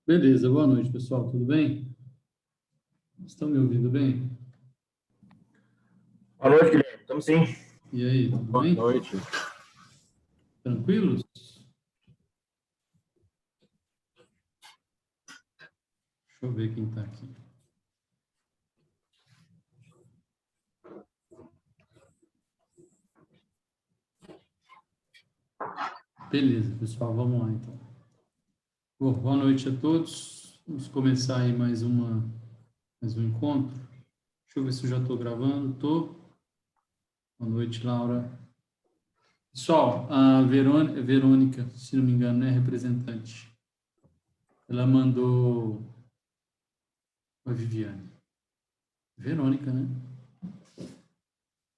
Beleza, boa noite, pessoal. Tudo bem? Estão me ouvindo bem? Boa noite, Guilherme. Estamos sim. E aí, tudo Boa bem? noite. Tranquilos? Deixa eu ver quem está aqui. Beleza, pessoal, vamos lá então. Bom, boa noite a todos. Vamos começar aí mais um encontro. Deixa eu ver se eu já estou gravando. Estou. Boa noite, Laura. Pessoal, a Verônica, se não me engano, é representante. Ela mandou a Viviane. Verônica, né?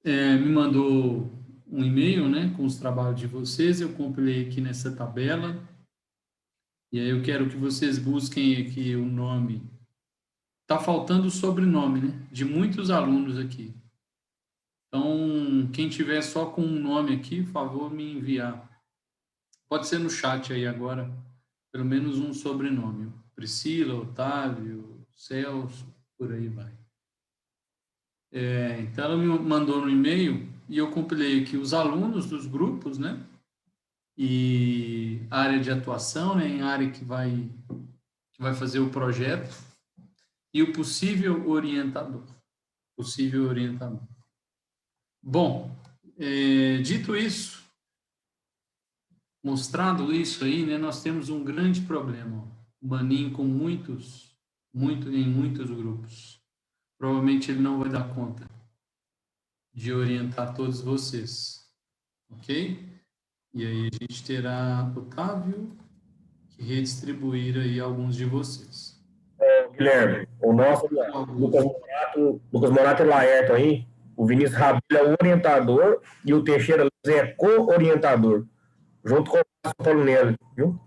Me mandou um e-mail, né, com os trabalhos de vocês. Eu compilei aqui nessa tabela. E aí eu quero que vocês busquem aqui o nome. Tá faltando o sobrenome, né, de muitos alunos aqui. Então, quem tiver só com um nome aqui, por favor, me enviar. Pode ser no chat aí agora, pelo menos um sobrenome. Priscila, Otávio, Celso, por aí vai. Então, ela me mandou no e-mail e eu compilei aqui os alunos dos grupos, né? E área de atuação, né? Em área que vai fazer o projeto e o possível orientador. Bom, dito isso, mostrado isso aí, né? Nós temos um grande problema. O Maninho com em muitos grupos. Provavelmente ele não vai dar conta de orientar todos vocês, ok? E aí a gente terá Otávio que redistribuir aí alguns de vocês. Guilherme, o nosso Lucas Morato e Laerto aí, o Vinícius Rabelo é o orientador e o Teixeira Luz é co-orientador, junto com o Márcio Paulo Nelo, viu?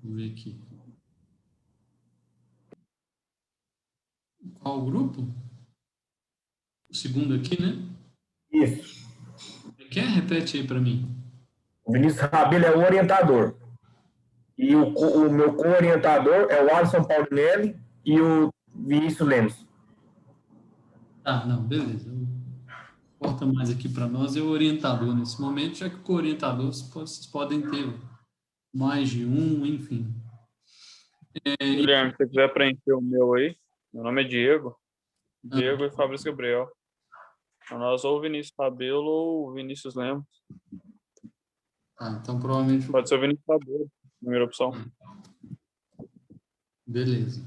Vamos ver aqui. Qual o grupo? O segundo aqui, né? Isso. Quer? Repete aí para mim. O Vinícius Rabelo é o orientador. E o meu co-orientador é o Alisson Paulinelli e o Vinícius Lemos. Ah, não, beleza. Importa mais aqui para nós é o orientador nesse momento, já que o orientador vocês podem ter mais de um, enfim. Guilherme, se você quiser preencher o meu aí, meu nome é Diego. Diego e Fabrício Gabriel. Então, nós ou o Vinícius Rabelo ou o Vinícius Lemos. Então provavelmente... Pode ser o Vinícius Rabelo, primeira opção. Beleza.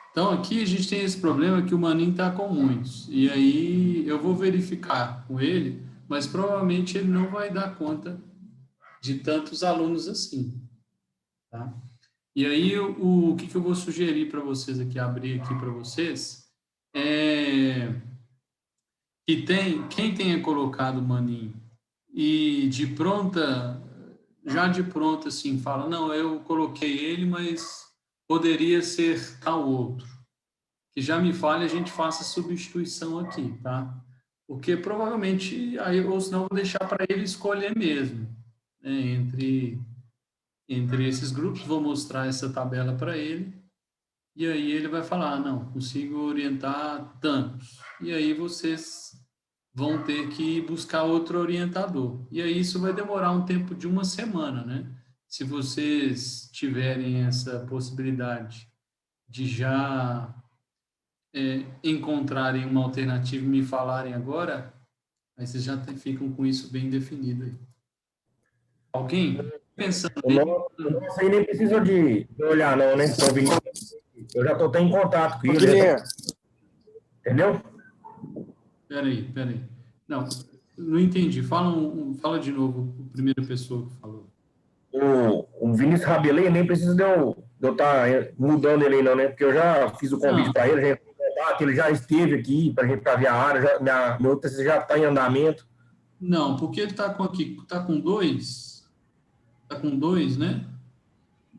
Então aqui a gente tem esse problema que o Maninho está com muitos. E aí eu vou verificar com ele, mas provavelmente ele não vai dar conta de tantos alunos assim. Tá? E aí o que eu vou sugerir para vocês aqui, abrir aqui para vocês, que quem tenha colocado o Maninho e já de pronta assim, fala, não, eu coloquei ele, mas poderia ser tal outro. Que já me fale, a gente faça substituição aqui, tá? Porque provavelmente, aí, ou senão vou deixar para ele escolher mesmo, né? Entre esses grupos, vou mostrar essa tabela para ele, e aí ele vai falar, não, consigo orientar tantos. E aí vocês vão ter que buscar outro orientador. E aí isso vai demorar um tempo de uma semana, né? Se vocês tiverem essa possibilidade de já encontrarem uma alternativa e me falarem agora, aí vocês já ficam com isso bem definido aí. Alguém pensando O nosso aí nem precisa de olhar não, né? Eu já estou até em contato com ele. Entendeu? Peraí. Não entendi. Fala de novo a primeira pessoa que falou. O Vinícius Rabelê nem precisa de eu estar mudando ele não, né? Porque eu já fiz o convite para ele, ele já esteve aqui para a gente estar via área, minha outra já está em andamento. Não, porque ele está com aqui, está com dois? Está com dois, né?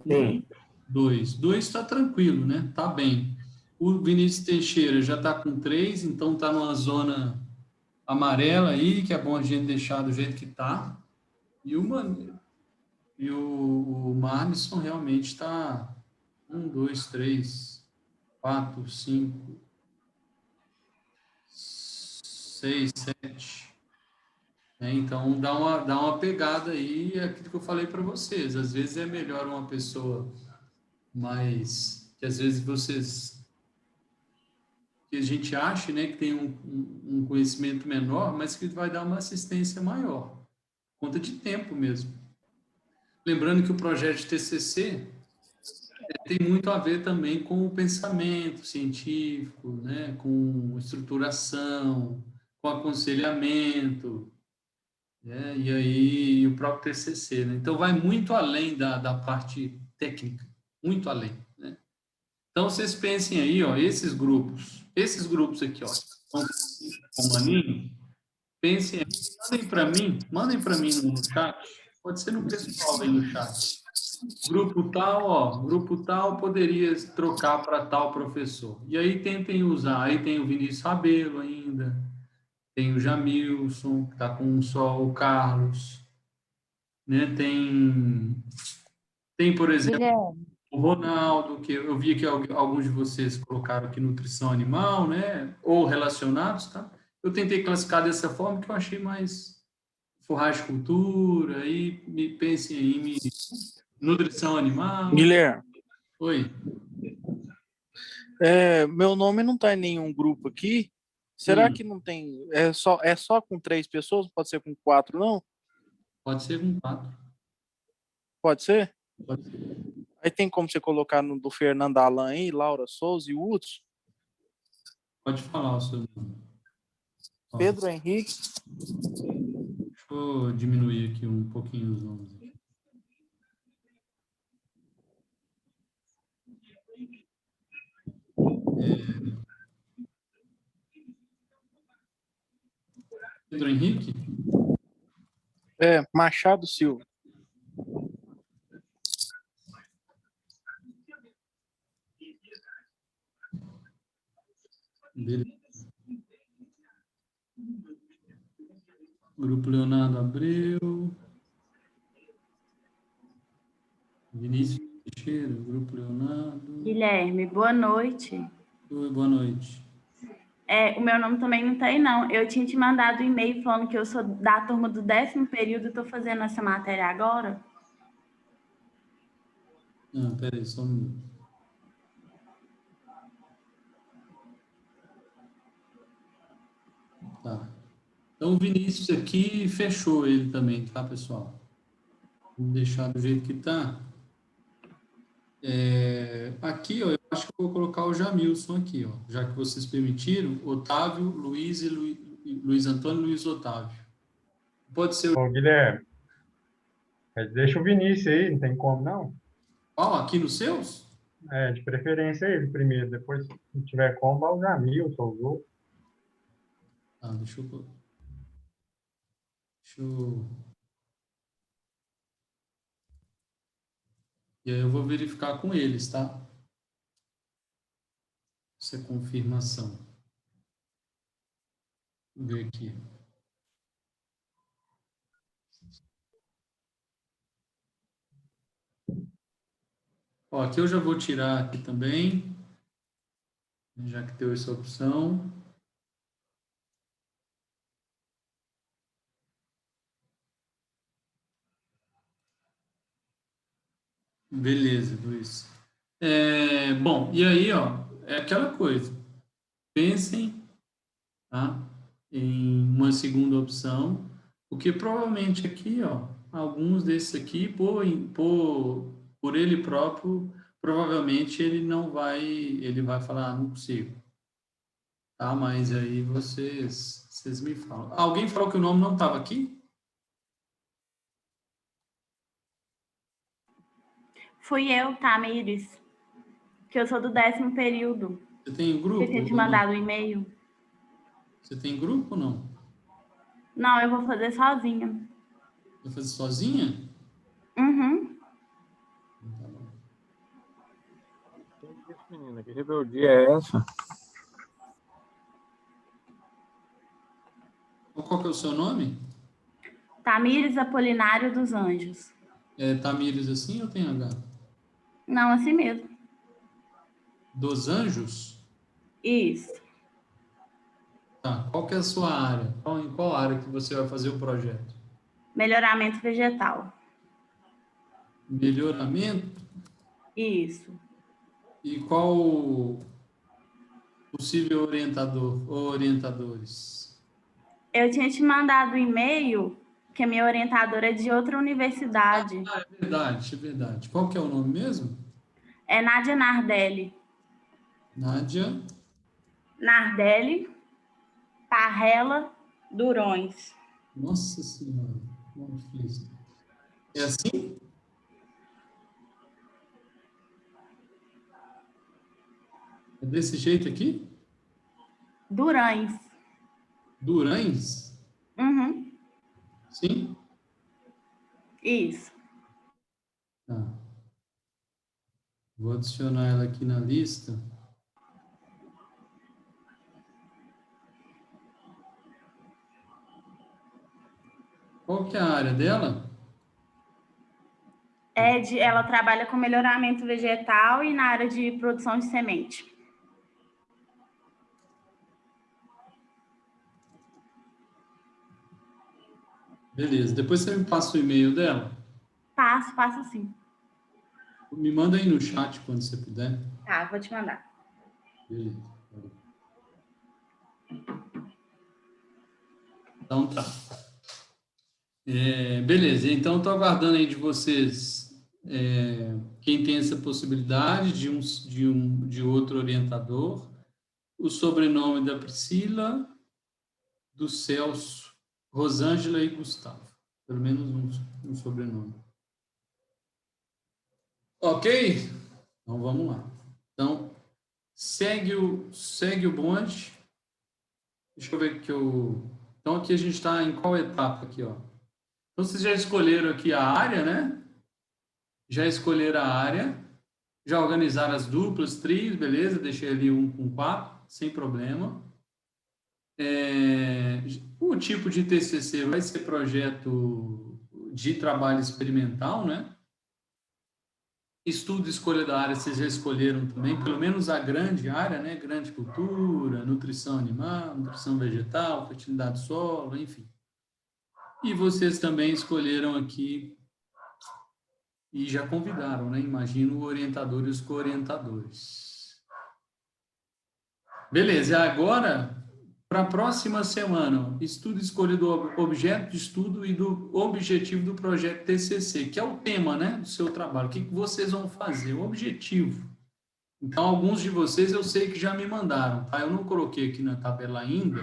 Sim. Dois está tranquilo, né? Tá bem. O Vinícius Teixeira já está com 3, então está numa zona amarela aí, que é bom a gente deixar do jeito que está. E o Marlisson realmente está 1, 2, 3, 4, 5, 6, 7. Então, dá uma pegada aí, é aquilo que eu falei para vocês. Às vezes é melhor uma pessoa mais... que às vezes vocês... que a gente acha, né, que tem um conhecimento menor, mas que vai dar uma assistência maior. Conta de tempo mesmo. Lembrando que o projeto de TCC tem muito a ver também com o pensamento científico, né, com estruturação, com aconselhamento, né, e aí o próprio TCC, né? Então vai muito além da parte técnica, muito além, né? Então vocês pensem aí, ó, esses grupos aqui, ó, com o Maninho, pensem aí, mandem para mim no chat, pode ser no pessoal aí no chat. Grupo tal poderia trocar para tal professor. E aí tentem usar. Aí tem o Vinícius Rabelo ainda, tem o Jamilson, que está com um só, o Carlos, né? Tem, por exemplo, Guilherme, o Ronaldo, que eu vi que alguns de vocês colocaram aqui nutrição animal, né? Ou relacionados, tá? Eu tentei classificar dessa forma que eu achei mais forragicultura, aí pensem aí em nutrição animal. Guilherme, Oi. meu nome não está em nenhum grupo aqui. Será que não tem? É só com 3 pessoas? Não pode ser com 4, não? Pode ser com 4. Pode ser? Pode ser. Aí tem como você colocar no do Fernando Alan aí, Laura Souza e Hudson? Pode falar o seu nome. Ó, Pedro Henrique. deixa eu diminuir aqui um pouquinho os nomes. Pedro Henrique? Machado Silva. Beleza. Grupo Leonardo Abreu. Vinícius Teixeira, Grupo Leonardo. Guilherme, boa noite. Oi, boa noite. O meu nome também não está aí, não. Eu tinha te mandado um e-mail falando que eu sou da turma do 10º período e estou fazendo essa matéria agora. Não, peraí, só um minuto. Tá. Então, o Vinícius aqui fechou ele também, tá, pessoal? Vou deixar do jeito que tá. Aqui, ó, eu acho que eu vou colocar o Jamilson aqui, ó, já que vocês permitiram, Otávio, Luiz e Luiz Antônio e Luiz Otávio. Pode ser o... Ô, Guilherme, deixa o Vinícius aí, não tem como, não? aqui nos seus? De preferência ele primeiro, depois, se não tiver como, vai o Jamilson, o Lu. Deixa eu... E aí eu vou verificar com eles, tá? Essa é confirmação. Vou ver aqui. Ó, aqui eu já vou tirar aqui também, já que deu essa opção. Beleza, Luiz. Bom, e aí, ó, é aquela coisa. Pensem, tá, em uma segunda opção, porque provavelmente aqui, ó, alguns desses aqui, por ele próprio, provavelmente ele vai falar, não consigo. Tá, mas aí vocês me falam. Alguém falou que o nome não estava aqui? Fui eu, Tamires, que eu sou do 10º período. Você tem grupo? Eu tinha te mandado um e-mail. Você tem grupo ou não? Não, eu vou fazer sozinha. Vai fazer sozinha? Uhum. Tá bom. Que isso, menina? Que rebeldia é essa? Qual que é o seu nome? Tamires Apolinário dos Anjos. É Tamires assim ou tem H? Não, assim mesmo. Dos Anjos? Isso. Tá. Qual que é a sua área? Em qual área que você vai fazer o projeto? Melhoramento vegetal. Melhoramento? Isso. E qual o possível orientador ou orientadores? Eu tinha te mandado um e-mail que a minha orientadora é de outra universidade. Ah, é verdade, é verdade. Qual que é o nome mesmo? É Nádia Nardelli. Nádia. Nardelli Parrella Durões. Nossa Senhora. Como difícil. É assim? É desse jeito aqui? Durães. Durães? Uhum. Sim? Isso. Tá. Vou adicionar ela aqui na lista. Qual que é a área dela? Ela trabalha com melhoramento vegetal e na área de produção de semente. Beleza. Depois você me passa o e-mail dela. Passo sim. Me manda aí no chat quando você puder. Tá, vou te mandar. Beleza. Então tá. Beleza. Então estou aguardando aí de vocês quem tem essa possibilidade de outro orientador, o sobrenome da Priscila, do Celso, Rosângela e Gustavo. Pelo menos um sobrenome. Ok? Então vamos lá. Então, segue o bonde. Deixa eu ver que eu... Então aqui a gente está em qual etapa aqui, ó? Então vocês já escolheram aqui a área, né? Já escolheram a área, já organizaram as duplas, trios, beleza? Deixei ali 1 com 4, sem problema. O tipo de TCC vai ser projeto de trabalho experimental, né? Estudo e escolha da área, vocês já escolheram também, pelo menos a grande área, né? Grande cultura, nutrição animal, nutrição vegetal, fertilidade do solo, enfim. E vocês também escolheram aqui e já convidaram, né? Imagino o orientador e os co-orientadores. Beleza, agora, para a próxima semana, estudo e escolha do objeto de estudo e do objetivo do projeto TCC, que é o tema, né, do seu trabalho. O que vocês vão fazer? O objetivo. Então, alguns de vocês eu sei que já me mandaram, tá? Eu não coloquei aqui na tabela ainda,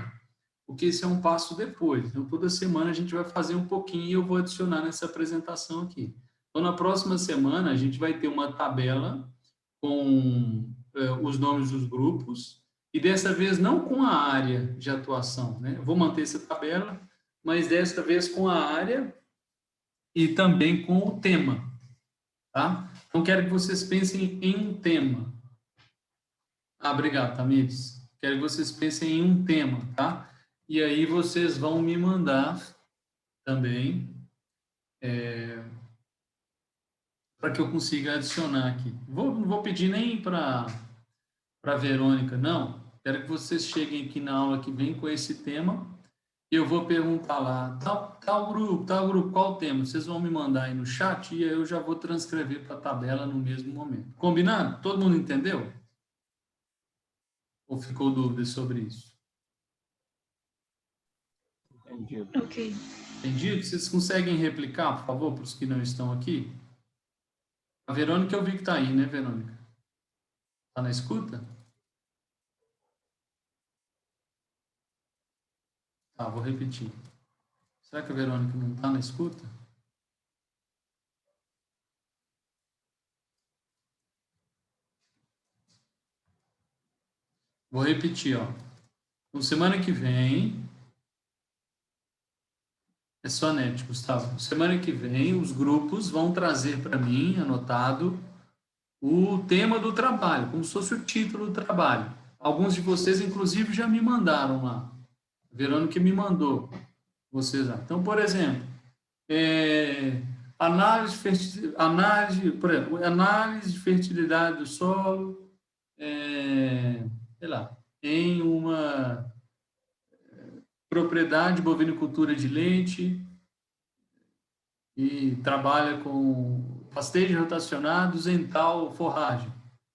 porque esse é um passo depois. Então, toda semana a gente vai fazer um pouquinho e eu vou adicionar nessa apresentação aqui. Então, na próxima semana, a gente vai ter uma tabela com os nomes dos grupos, e dessa vez não com a área de atuação, né? Eu vou manter essa tabela, mas desta vez com a área e também com o tema, tá? Então, quero que vocês pensem em um tema. Obrigado, Tamires. Quero que vocês pensem em um tema, tá? E aí vocês vão me mandar também para que eu consiga adicionar aqui. Não vou pedir nem para a Verônica, não. Quero que vocês cheguem aqui na aula que vem com esse tema e eu vou perguntar lá, tal grupo, qual o tema? Vocês vão me mandar aí no chat e eu já vou transcrever para a tabela no mesmo momento. Combinado? Todo mundo entendeu? Ou ficou dúvida sobre isso? Entendido. Ok. Entendido? Vocês conseguem replicar, por favor, para os que não estão aqui? A Verônica eu vi que está aí, né, Verônica? Está na escuta? Tá, vou repetir. Será que a Verônica não está na escuta? Vou repetir, ó. Então, semana que vem... É só net, Gustavo. Semana que vem, os grupos vão trazer para mim, anotado, o tema do trabalho, como se fosse o título do trabalho. Alguns de vocês, inclusive, já me mandaram lá. A Verônica me mandou. Vocês lá. Então, por exemplo, Por exemplo, análise de fertilidade do solo, sei lá, em uma propriedade bovinocultura de leite e trabalha com pastejos rotacionados em tal forragem.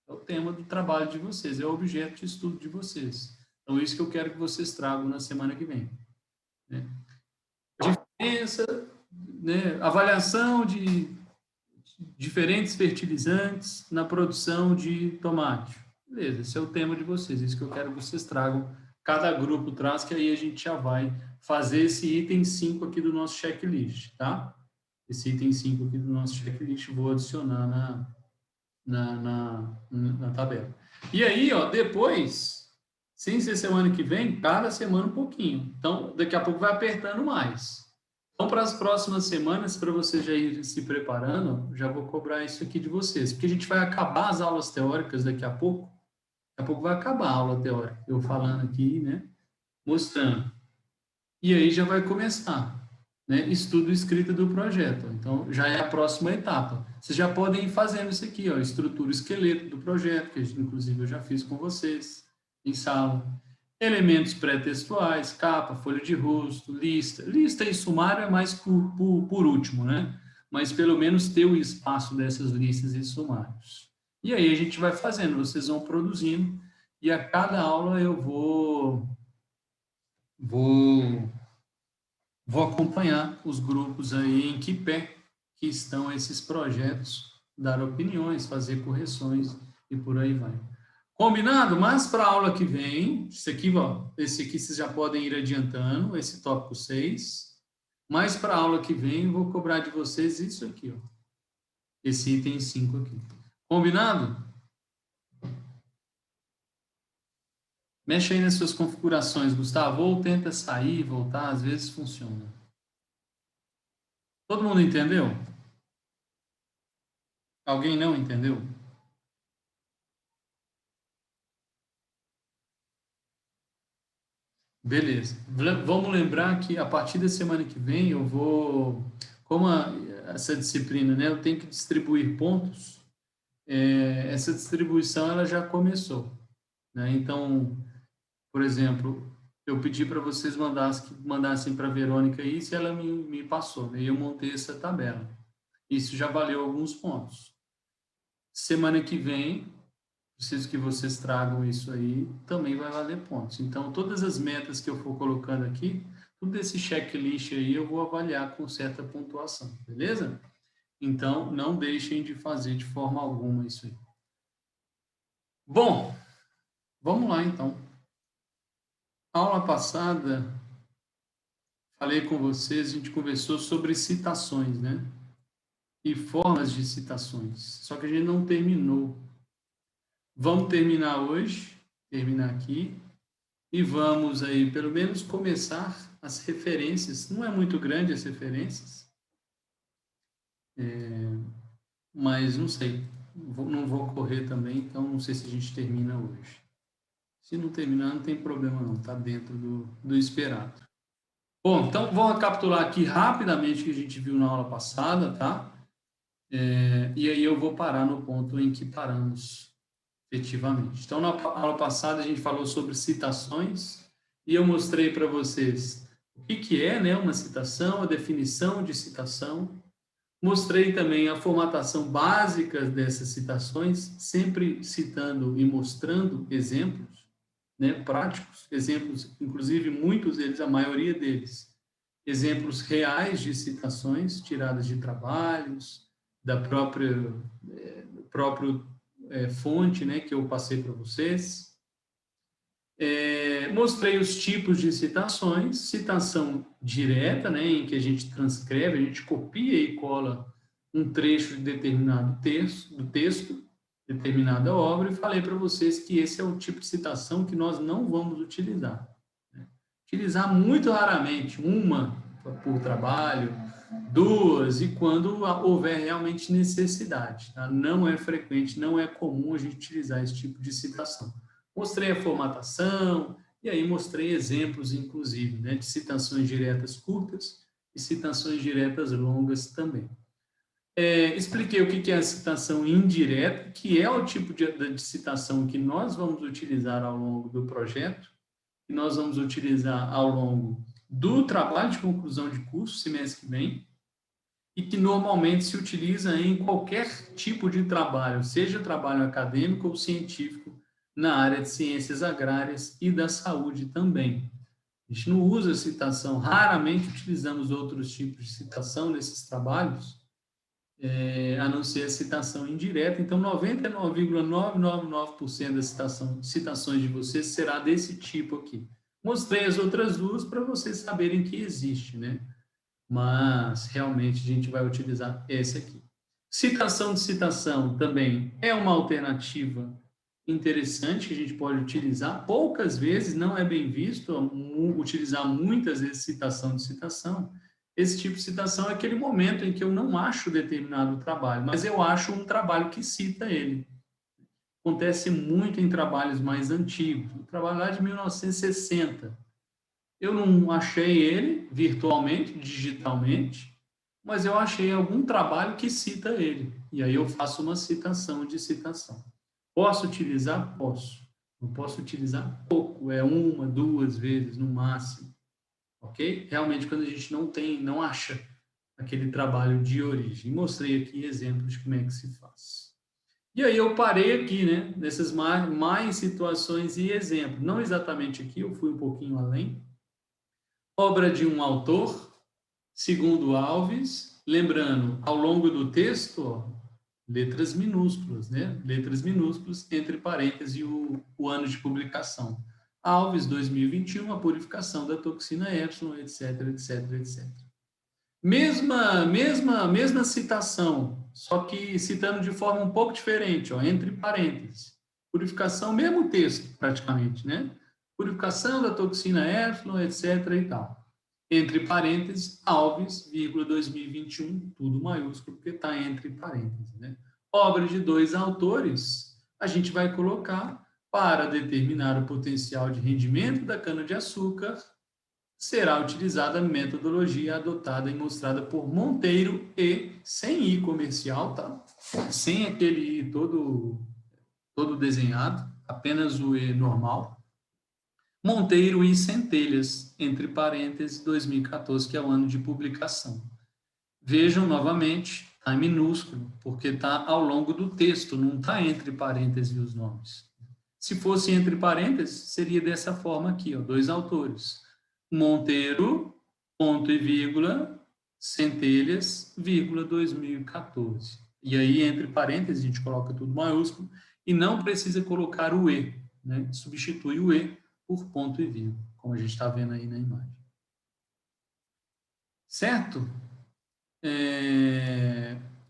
É o tema do trabalho de vocês, é o objeto de estudo de vocês. Então, isso que eu quero que vocês tragam na semana que vem. Né? Diferença, né? Avaliação de diferentes fertilizantes na produção de tomate. Beleza, esse é o tema de vocês, isso que eu quero que vocês tragam. Cada grupo traz, que aí a gente já vai fazer esse item 5 aqui do nosso checklist, tá? Esse item 5 aqui do nosso checklist, vou adicionar na tabela. E aí, ó, depois, sem ser semana que vem, cada semana um pouquinho. Então, daqui a pouco vai apertando mais. Então, para as próximas semanas, para vocês já irem se preparando, já vou cobrar isso aqui de vocês, porque a gente vai acabar as aulas teóricas daqui a pouco. Daqui a pouco vai acabar a aula teórica, eu falando aqui, né, mostrando. E aí já vai começar, né, estudo escrito do projeto. Então, já é a próxima etapa. Vocês já podem ir fazendo isso aqui, ó, estrutura esqueleto do projeto, que inclusive eu já fiz com vocês em sala. Elementos pré-textuais, capa, folha de rosto, lista. Lista e sumário é mais por último, né? Mas pelo menos ter o espaço dessas listas e sumários. E aí a gente vai fazendo, vocês vão produzindo, e a cada aula eu vou acompanhar os grupos aí em que pé que estão esses projetos, dar opiniões, fazer correções e por aí vai. Combinado? Mas para a aula que vem, esse aqui vocês já podem ir adiantando, esse tópico 6. Mas para a aula que vem, eu vou cobrar de vocês isso aqui, ó. Esse item 5 aqui. Combinado? Mexe aí nas suas configurações, Gustavo, ou tenta sair, voltar, às vezes funciona. Todo mundo entendeu? Alguém não entendeu? Beleza. Vamos lembrar que a partir da semana que vem eu vou, como essa disciplina, né, eu tenho que distribuir pontos, essa distribuição ela já começou, né? Então, por exemplo, eu pedi para vocês mandassem para a Verônica isso e ela me passou, né? E eu montei essa tabela. Isso já valeu alguns pontos. Semana que vem, preciso que vocês tragam isso aí, também vai valer pontos. Então, todas as metas que eu for colocando aqui, tudo esse checklist aí eu vou avaliar com certa pontuação, beleza? Então, não deixem de fazer de forma alguma isso aí. Bom, vamos lá então. Aula passada, falei com vocês, a gente conversou sobre citações, né? E formas de citações. Só que a gente não terminou. Vamos terminar hoje, terminar aqui, e vamos aí, pelo menos, começar as referências. Não é muito grande as referências, mas não sei, não vou correr também, então não sei se a gente termina hoje. Se não terminar, não tem problema não, está dentro do esperado. Bom, então vamos recapitular aqui rapidamente o que a gente viu na aula passada, tá? E aí eu vou parar no ponto em que paramos efetivamente. Então, na aula passada, a gente falou sobre citações e eu mostrei para vocês o que é, né, uma citação, a definição de citação. Mostrei também a formatação básica dessas citações, sempre citando e mostrando exemplos, né, práticos, exemplos, inclusive muitos deles, a maioria deles, exemplos reais de citações tiradas de trabalhos, da própria fonte, né, que eu passei para vocês. Mostrei os tipos de citações, citação direta, né, em que a gente transcreve, a gente copia e cola um trecho de determinado texto, determinada obra, e falei para vocês que esse é o tipo de citação que nós não vamos utilizar. Né? Utilizar muito raramente, uma por trabalho, duas, e quando houver realmente necessidade. Tá? Não é frequente, não é comum a gente utilizar esse tipo de citação. Mostrei a formatação, e aí mostrei exemplos, inclusive, né, de citações diretas curtas e citações diretas longas também. Expliquei o que é a citação indireta, que é o tipo de citação que nós vamos utilizar ao longo do projeto, que nós vamos utilizar ao longo do trabalho de conclusão de curso, semestre que vem, e que normalmente se utiliza em qualquer tipo de trabalho, seja trabalho acadêmico ou científico, na área de ciências agrárias e da saúde também. A gente não usa citação, raramente utilizamos outros tipos de citação nesses trabalhos, a não ser a citação indireta. Então, 99,999% das citações de vocês será desse tipo aqui. Mostrei as outras duas para vocês saberem que existe, né? Mas, realmente, a gente vai utilizar esse aqui. Citação de citação também é uma alternativa interessante que a gente pode utilizar. Poucas vezes, não é bem visto utilizar muitas vezes citação de citação. Esse tipo de citação é aquele momento em que eu não acho determinado trabalho, mas eu acho um trabalho que cita ele. Acontece muito em trabalhos mais antigos. O trabalho lá de 1960. Eu não achei ele virtualmente, digitalmente, mas eu achei algum trabalho que cita ele. E aí eu faço uma citação de citação. Posso utilizar? Posso. Não posso utilizar pouco, é 1, 2 vezes no máximo. Ok? Realmente, quando a gente não acha aquele trabalho de origem. Mostrei aqui exemplos de como é que se faz. E aí eu parei aqui, né? Nessas mais situações e exemplos. Não exatamente aqui, eu fui um pouquinho além. Obra de um autor, segundo Alves. Lembrando, ao longo do texto, ó, letras minúsculas, né? Letras minúsculas, entre parênteses, e o ano de publicação. Alves, 2021, a purificação da toxina Epsilon, etc, etc, etc. Mesma citação, só que citando de forma um pouco diferente, ó, entre parênteses. Purificação, mesmo texto, praticamente, né? Purificação da toxina Epsilon, etc e tal. Entre parênteses, Alves, 2021, tudo maiúsculo, porque está entre parênteses, né? Obra de 2 autores, a gente vai colocar para determinar o potencial de rendimento da cana-de-açúcar, será utilizada a metodologia adotada e mostrada por Monteiro e, sem I comercial, tá? Sem aquele I todo desenhado, apenas o E normal. Monteiro e Centelhas, entre parênteses, 2014, que é o ano de publicação. Vejam novamente, está em minúsculo, porque está ao longo do texto, não está entre parênteses os nomes. Se fosse entre parênteses, seria dessa forma aqui, ó, 2 autores. Monteiro, ponto e vírgula, Centelhas, vírgula, 2014. E aí, entre parênteses, a gente coloca tudo maiúsculo e não precisa colocar o E, né? Substitui o E por ponto e vírgula, como a gente está vendo aí na imagem. Certo?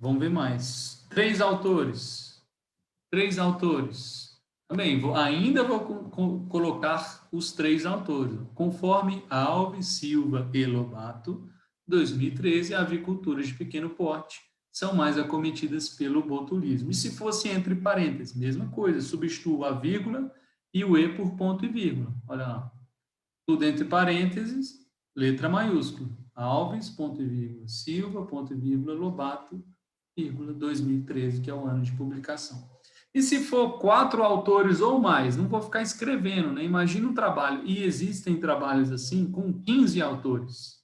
Vamos ver mais. 3 autores. 3 autores. Também, ainda vou colocar os 3 autores. Conforme Alves, Silva e Lobato, 2013, aviculturas de pequeno porte são mais acometidas pelo botulismo. E se fosse entre parênteses, mesma coisa, substituo a vírgula e o E por ponto e vírgula. Olha lá. Tudo entre parênteses, letra maiúscula. Alves, ponto e vírgula, Silva, ponto e vírgula, Lobato, vírgula, 2013, que é o ano de publicação. E se for 4 autores ou mais, não vou ficar escrevendo, né? Imagina um trabalho, e existem trabalhos assim, com 15 autores,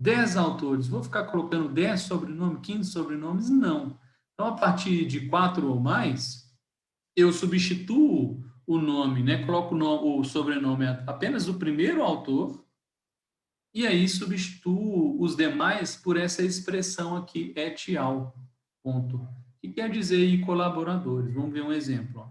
10 autores, vou ficar colocando 10 sobrenomes, 15 sobrenomes? Não. Então, a partir de 4 ou mais, eu substituo o nome, né? Coloco o sobrenome apenas do primeiro autor, e aí substituo os demais por essa expressão aqui, et al. Ponto. Que quer dizer e colaboradores. Vamos ver um exemplo. Ó.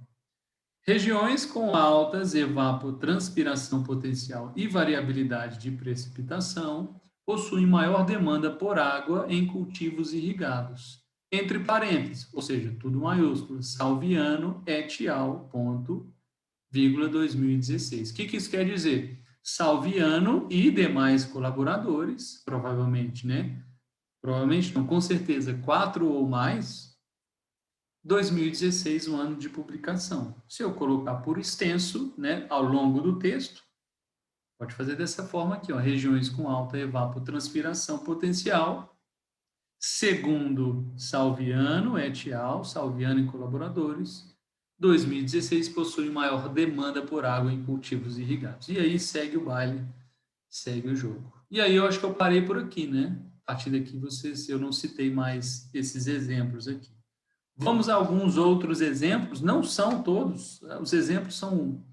Regiões com altas evapotranspiração potencial e variabilidade de precipitação possuem maior demanda por água em cultivos irrigados. Entre parênteses, ou seja, tudo maiúsculo, Salviano et al. Ponto, vírgula, 2016. O que isso quer dizer? Salviano e demais colaboradores, provavelmente, né? Provavelmente não, com certeza, 4 ou mais, 2016, o ano de publicação. Se eu colocar por extenso, né, ao longo do texto, pode fazer dessa forma aqui, ó, regiões com alta evapotranspiração potencial Segundo Salviano et al., Salviano e colaboradores, 2016 possui maior demanda por água em cultivos irrigados. E aí segue o baile, segue o jogo. E aí eu acho que eu parei por aqui, né? A partir daqui eu não citei mais esses exemplos aqui. Vamos a alguns outros exemplos, não são todos, os exemplos são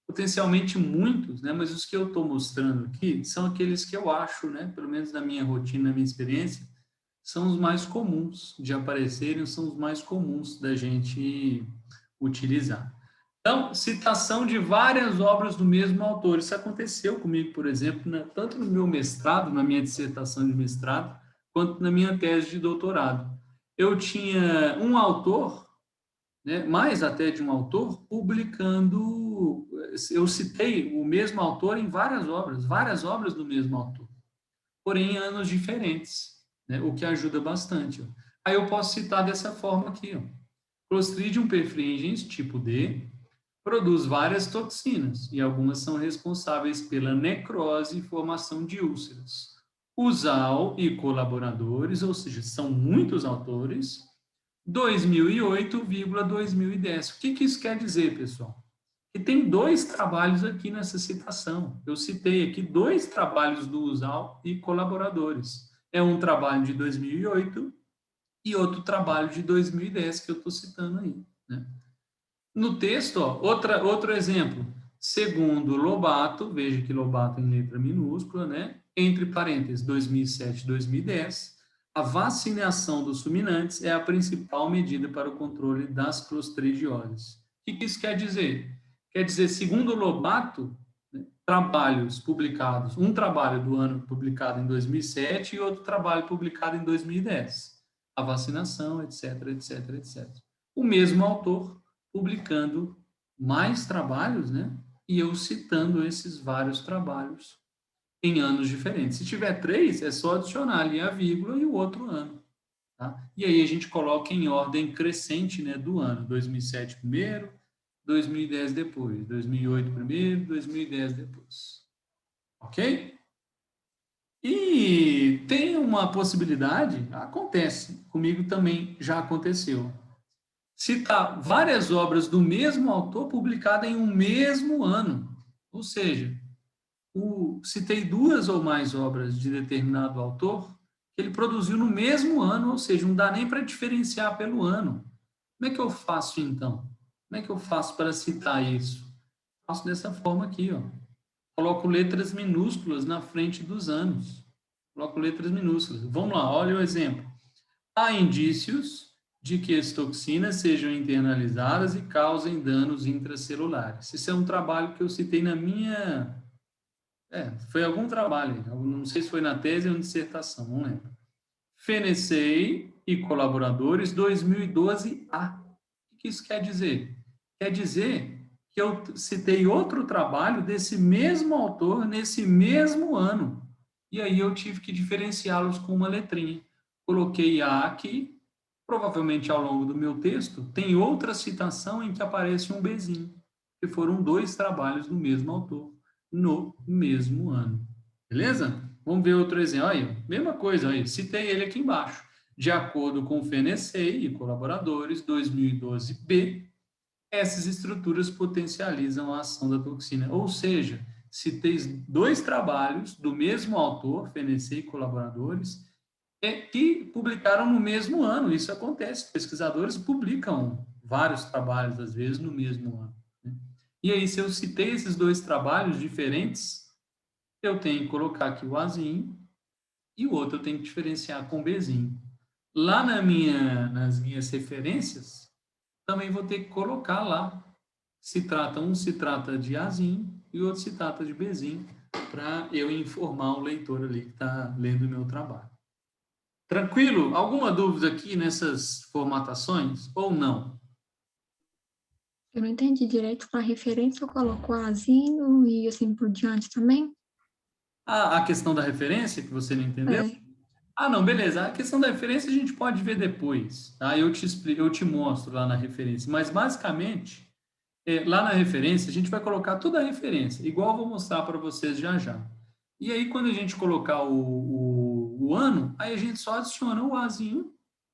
potencialmente muitos, né? Mas os que eu estou mostrando aqui são aqueles que eu acho, né? Pelo menos na minha rotina, na minha experiência, são os mais comuns de aparecerem, são os mais comuns da gente utilizar. Então, citação de várias obras do mesmo autor. Isso aconteceu comigo, por exemplo, tanto no meu mestrado, na minha dissertação de mestrado, quanto na minha tese de doutorado. Eu tinha um autor, né, mais até de um autor, publicando... Eu citei o mesmo autor em várias obras do mesmo autor, porém em anos diferentes, né, o que ajuda bastante. Ó. Aí eu posso citar dessa forma aqui, ó. Clostridium perfringens, tipo D, produz várias toxinas, e algumas são responsáveis pela necrose e formação de úlceras. Usal e colaboradores, ou seja, são muitos autores, 2008,2010. O que isso quer dizer, pessoal? Que tem 2 trabalhos aqui nessa citação. Eu citei aqui 2 trabalhos do Usal e colaboradores. É um trabalho de 2008 e outro trabalho de 2010 que eu estou citando aí, né? No texto, ó, outro exemplo. Segundo Lobato, veja que Lobato em letra minúscula, né? Entre parênteses, 2007 e 2010, a vacinação dos ruminantes é a principal medida para o controle das clostridioses. O que isso quer dizer? Quer dizer, segundo Lobato, né, trabalhos publicados, um trabalho do ano publicado em 2007 e outro trabalho publicado em 2010. A vacinação, etc, etc, etc. O mesmo autor publicando mais trabalhos, né? E eu citando esses vários trabalhos em anos diferentes. Se tiver 3, é só adicionar ali a vírgula e o outro ano. Tá? E aí a gente coloca em ordem crescente, né, do ano. 2007 primeiro, 2010 depois. 2008 primeiro, 2010 depois. Ok? E tem uma possibilidade, acontece, comigo também já aconteceu. Citar várias obras do mesmo autor publicadas em um mesmo ano. Ou seja, citei 2 ou mais obras de determinado autor que ele produziu no mesmo ano, ou seja, não dá nem para diferenciar pelo ano. Como é que eu faço, então? Como é que eu faço para citar isso? Faço dessa forma aqui, ó. Coloco letras minúsculas na frente dos anos. Coloco letras minúsculas. Vamos lá, olha o exemplo. Há indícios de que as toxinas sejam internalizadas e causem danos intracelulares. Esse é um trabalho que eu citei na minha... foi algum trabalho, não sei se foi na tese ou na dissertação, não lembro. Fenecei e colaboradores, 2012A. O que isso quer dizer? Quer dizer que eu citei outro trabalho desse mesmo autor nesse mesmo ano. E aí eu tive que diferenciá-los com uma letrinha. Coloquei A aqui. Provavelmente, ao longo do meu texto, tem outra citação em que aparece um Bzinho, que foram 2 trabalhos do mesmo autor, no mesmo ano. Beleza? Vamos ver outro exemplo. Aí, mesma coisa, aí, citei ele aqui embaixo. De acordo com Fenecei e colaboradores, 2012b, essas estruturas potencializam a ação da toxina. Ou seja, citei 2 trabalhos do mesmo autor, Fenecei e colaboradores, que publicaram no mesmo ano. Isso acontece, pesquisadores publicam vários trabalhos, às vezes, no mesmo ano. Né? E aí, se eu citei esses 2 trabalhos diferentes, eu tenho que colocar aqui o Azinho e o outro eu tenho que diferenciar com o Bzinho. Lá nas minhas referências, também vou ter que colocar lá, um se trata de Azinho e o outro se trata de Bzinho, para eu informar o leitor ali que está lendo o meu trabalho. Tranquilo? Alguma dúvida aqui nessas formatações ou não? Eu não entendi direito. Para referência, eu coloco Azinho e assim por diante também? A questão da referência, que você não entendeu? É. Não, beleza. A questão da referência a gente pode ver depois. Tá? Eu te mostro lá na referência. Mas, basicamente, lá na referência, a gente vai colocar toda a referência, igual eu vou mostrar para vocês já já. E aí, quando a gente colocar o o ano, aí a gente só adiciona o Azinho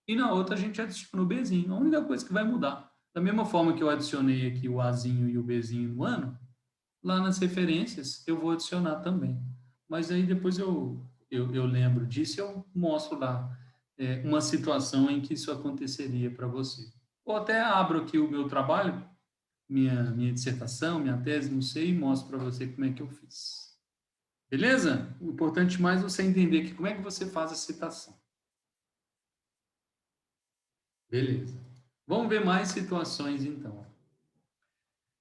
e na outra a gente adiciona o Bzinho. A única coisa que vai mudar. Da mesma forma que eu adicionei aqui o Azinho e o Bzinho no ano, lá nas referências eu vou adicionar também. Mas aí depois eu lembro disso e eu mostro lá uma situação em que isso aconteceria para você. Ou até abro aqui o meu trabalho, minha dissertação, minha tese, não sei, e mostro para você como é que eu fiz. Beleza? O importante mais é você entender que como é que você faz a citação. Beleza. Vamos ver mais situações, então.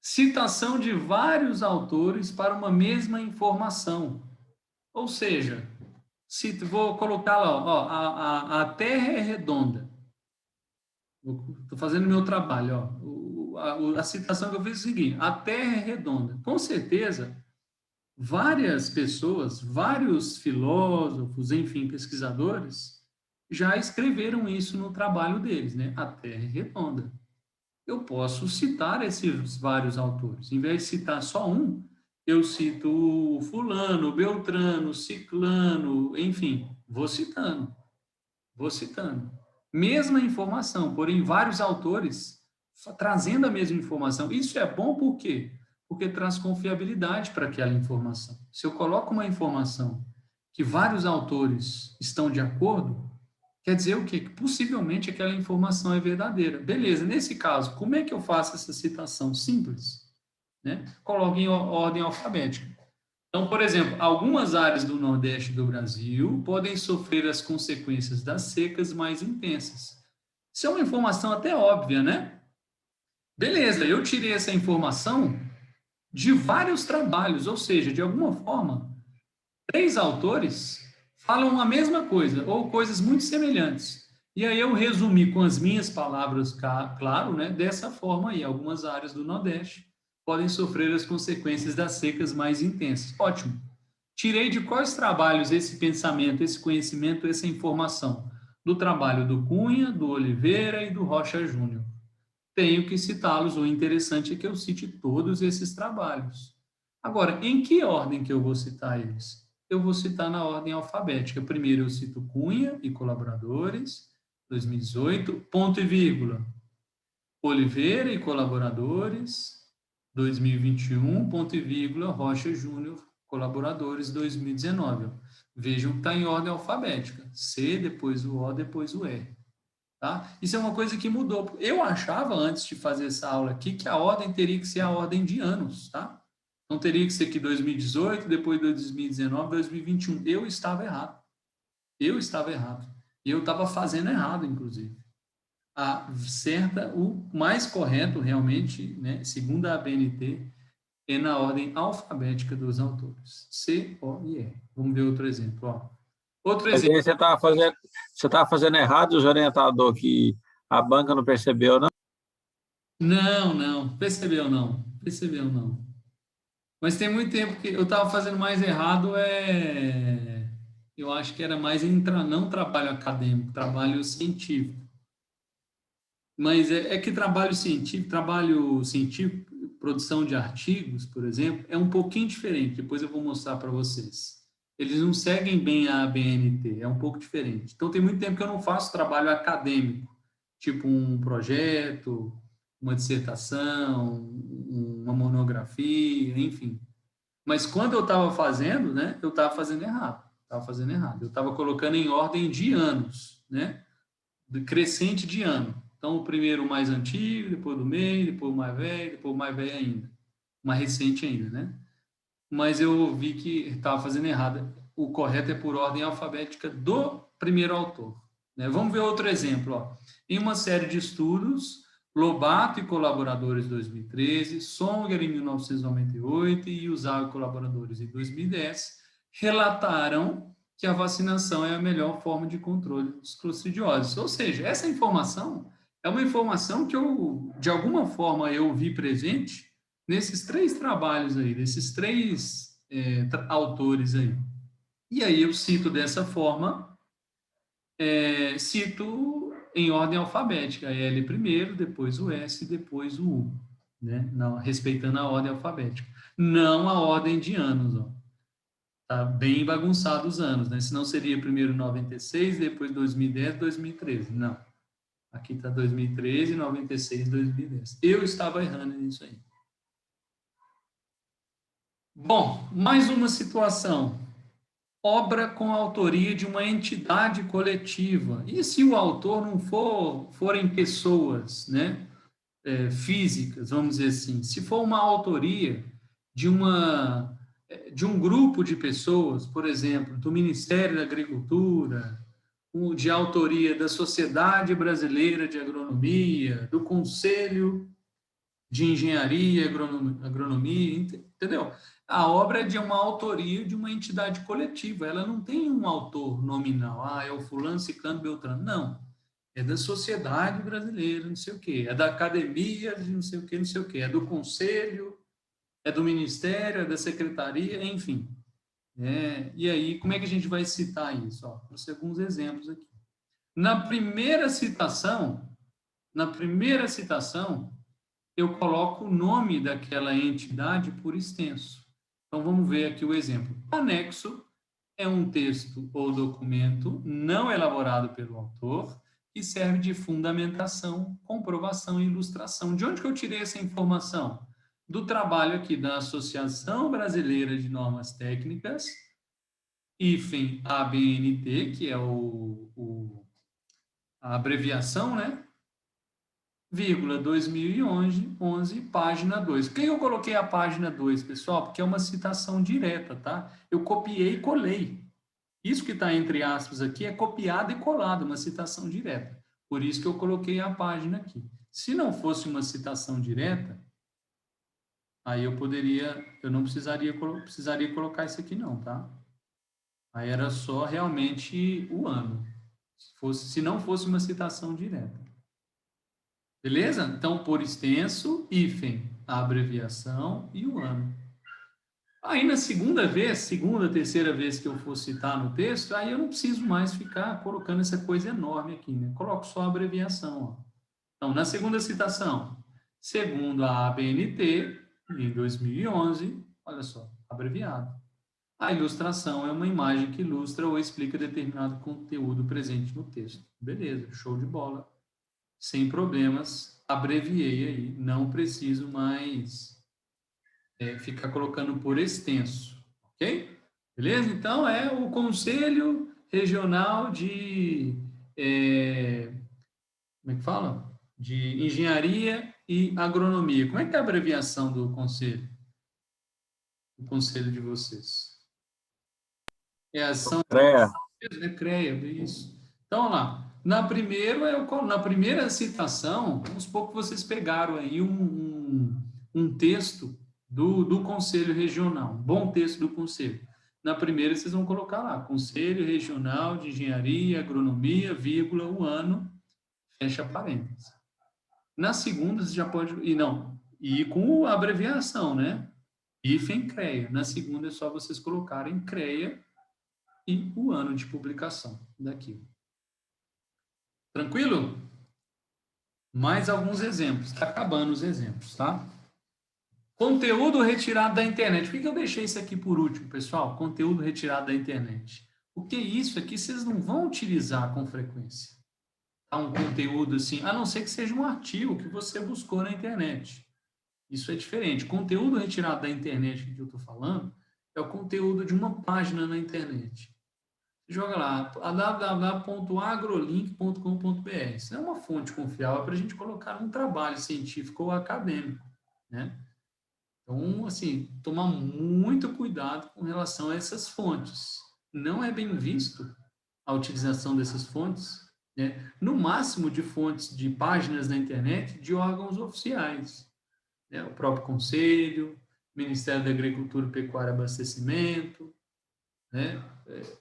Citação de vários autores para uma mesma informação. Ou seja, vou colocar lá, ó, a Terra é redonda. Estou fazendo meu trabalho. Ó. A citação que eu fiz é o seguinte: a Terra é redonda. Com certeza, várias pessoas, vários filósofos, enfim, pesquisadores, já escreveram isso no trabalho deles, né? A Terra é redonda. Eu posso citar esses vários autores. Em vez de citar só um, eu cito fulano, beltrano, ciclano, enfim, vou citando. Mesma informação, porém vários autores trazendo a mesma informação. Isso é bom por quê? Porque traz confiabilidade para aquela informação. Se eu coloco uma informação que vários autores estão de acordo, quer dizer o quê? Que possivelmente aquela informação é verdadeira. Beleza, nesse caso, como é que eu faço essa citação? Simples, né? Coloque em ordem alfabética. Então, por exemplo, algumas áreas do Nordeste do Brasil podem sofrer as consequências das secas mais intensas. Isso é uma informação até óbvia, né? Beleza, eu tirei essa informação de vários trabalhos, ou seja, de alguma forma, 3 autores falam a mesma coisa, ou coisas muito semelhantes. E aí eu resumi com as minhas palavras, claro, né? Dessa forma aí, algumas áreas do Nordeste podem sofrer as consequências das secas mais intensas. Ótimo. Tirei de quais trabalhos esse pensamento, esse conhecimento, essa informação? Do trabalho do Cunha, do Oliveira e do Rocha Júnior. Tenho que citá-los. O interessante é que eu cite todos esses trabalhos. Agora, em que ordem que eu vou citar eles? Eu vou citar na ordem alfabética. Primeiro eu cito Cunha e colaboradores, 2018, ponto e vírgula. Oliveira e colaboradores, 2021, ponto e vírgula, Rocha Júnior, colaboradores, 2019. Vejam que está em ordem alfabética. C, depois o O, depois o R. Tá? Isso é uma coisa que mudou. Eu achava, antes de fazer essa aula aqui, que a ordem teria que ser a ordem de anos. Tá? Não teria que ser aqui 2018, depois 2019, 2021. Eu estava errado. E eu estava fazendo errado, inclusive. O mais correto, realmente, né, segundo a ABNT, é na ordem alfabética dos autores. C, O e R. Vamos ver outro exemplo. Ó. Outro exemplo. Você está fazendo errado, os orientador, que a banca não percebeu, não? Não. Percebeu, não. Mas tem muito tempo que eu estava fazendo mais errado, eu acho que era mais não trabalho acadêmico, trabalho científico. Mas é que trabalho científico, produção de artigos, por exemplo, é um pouquinho diferente. Depois eu vou mostrar para vocês. Eles não seguem bem a ABNT, é um pouco diferente. Então, tem muito tempo que eu não faço trabalho acadêmico, tipo um projeto, uma dissertação, uma monografia, enfim. Mas quando eu estava fazendo, né, eu estava fazendo errado. Eu estava colocando em ordem de anos, né, crescente de ano. Então, o primeiro o mais antigo, depois do meio, depois o mais velho, depois o mais velho ainda. Mais recente ainda, né? Mas eu vi que estava fazendo errado. O correto é por ordem alfabética do primeiro autor. Né? Vamos ver outro exemplo. Ó. Em uma série de estudos, Lobato e colaboradores, 2013, Songer, em 1998, e Usawa e colaboradores, em 2010, relataram que a vacinação é a melhor forma de controle dos clostridioses. Ou seja, essa informação é uma informação que de alguma forma, eu vi presente nesses 3 trabalhos aí, desses 3 autores aí. E aí eu cito dessa forma, cito em ordem alfabética, L primeiro, depois o S, depois o U, né? Não, respeitando a ordem alfabética. Não a ordem de anos, ó. Tá bem bagunçado os anos, né? Senão seria primeiro 96, depois 2010, 2013. Não. Aqui está 2013, 96, 2010. Eu estava errando nisso aí. Bom, mais uma situação. Obra com autoria de uma entidade coletiva. E se o autor não forem pessoas, né, físicas, vamos dizer assim, se for uma autoria de um grupo de pessoas, por exemplo, do Ministério da Agricultura, de autoria da Sociedade Brasileira de Agronomia, do Conselho de Engenharia e Agronomia, entendeu? A obra é de uma autoria de uma entidade coletiva, ela não tem um autor nominal, é o fulano, ciclano, beltrano, não. É da Sociedade Brasileira, não sei o quê, é da Academia de não sei o quê, não sei o quê, é do Conselho, é do Ministério, é da Secretaria, enfim. E aí, como é que a gente vai citar isso? Trouxe alguns exemplos aqui. Na primeira citação, eu coloco o nome daquela entidade por extenso. Então, vamos ver aqui o exemplo. Anexo é um texto ou documento não elaborado pelo autor que serve de fundamentação, comprovação e ilustração. De onde que eu tirei essa informação? Do trabalho aqui da Associação Brasileira de Normas Técnicas, hífen ABNT, que é a abreviação, né? Vírgula 2011, página 2. Por que eu coloquei a página 2, pessoal? Porque é uma citação direta, tá? Eu copiei e colei. Isso que está entre aspas aqui é copiado e colado, uma citação direta. Por isso que eu coloquei a página aqui. Se não fosse uma citação direta, aí eu não precisaria colocar isso aqui não, tá? Aí era só realmente o ano. Se não fosse uma citação direta. Beleza? Então, por extenso, hífen, a abreviação e o ano. Aí, na segunda, terceira vez que eu for citar no texto, aí eu não preciso mais ficar colocando essa coisa enorme aqui, né? Coloco só a abreviação, ó. Então, na segunda citação, segundo a ABNT, em 2011, olha só, abreviado. A ilustração é uma imagem que ilustra ou explica determinado conteúdo presente no texto. Beleza, show de bola. Sem problemas, abreviei aí, não preciso mais ficar colocando por extenso, ok? Beleza? Então, é o Conselho Regional de, como é que fala? De Engenharia e Agronomia. Como é que é a abreviação do conselho? O conselho de vocês. É ação... CREA. CREA, isso. Então, olha lá. Na primeira citação, vamos supor que vocês pegaram aí um texto do Conselho Regional, um bom texto do Conselho. Na primeira, vocês vão colocar lá, Conselho Regional de Engenharia, Agronomia, vírgula, o ano, fecha parênteses. Na segunda, você já pode... E com a abreviação, né? hífen CREA. Na segunda, é só vocês colocarem CREA e o ano de publicação daquilo. Tranquilo? Mais alguns exemplos. Está acabando os exemplos, tá? Conteúdo retirado da internet. Por que eu deixei isso aqui por último, pessoal? Conteúdo retirado da internet. Porque isso aqui vocês não vão utilizar com frequência. Tá? Um conteúdo assim, a não ser que seja um artigo que você buscou na internet. Isso é diferente. Conteúdo retirado da internet que eu estou falando é o conteúdo de uma página na internet. Joga lá, www.agrolink.com.br. Isso é uma fonte confiável para a gente colocar num trabalho científico ou acadêmico, né? Então, assim, tomar muito cuidado com relação a essas fontes. Não é bem visto a utilização dessas fontes, né? No máximo de fontes de páginas na internet de órgãos oficiais, né? O próprio Conselho, Ministério da Agricultura, Pecuária e Abastecimento, né?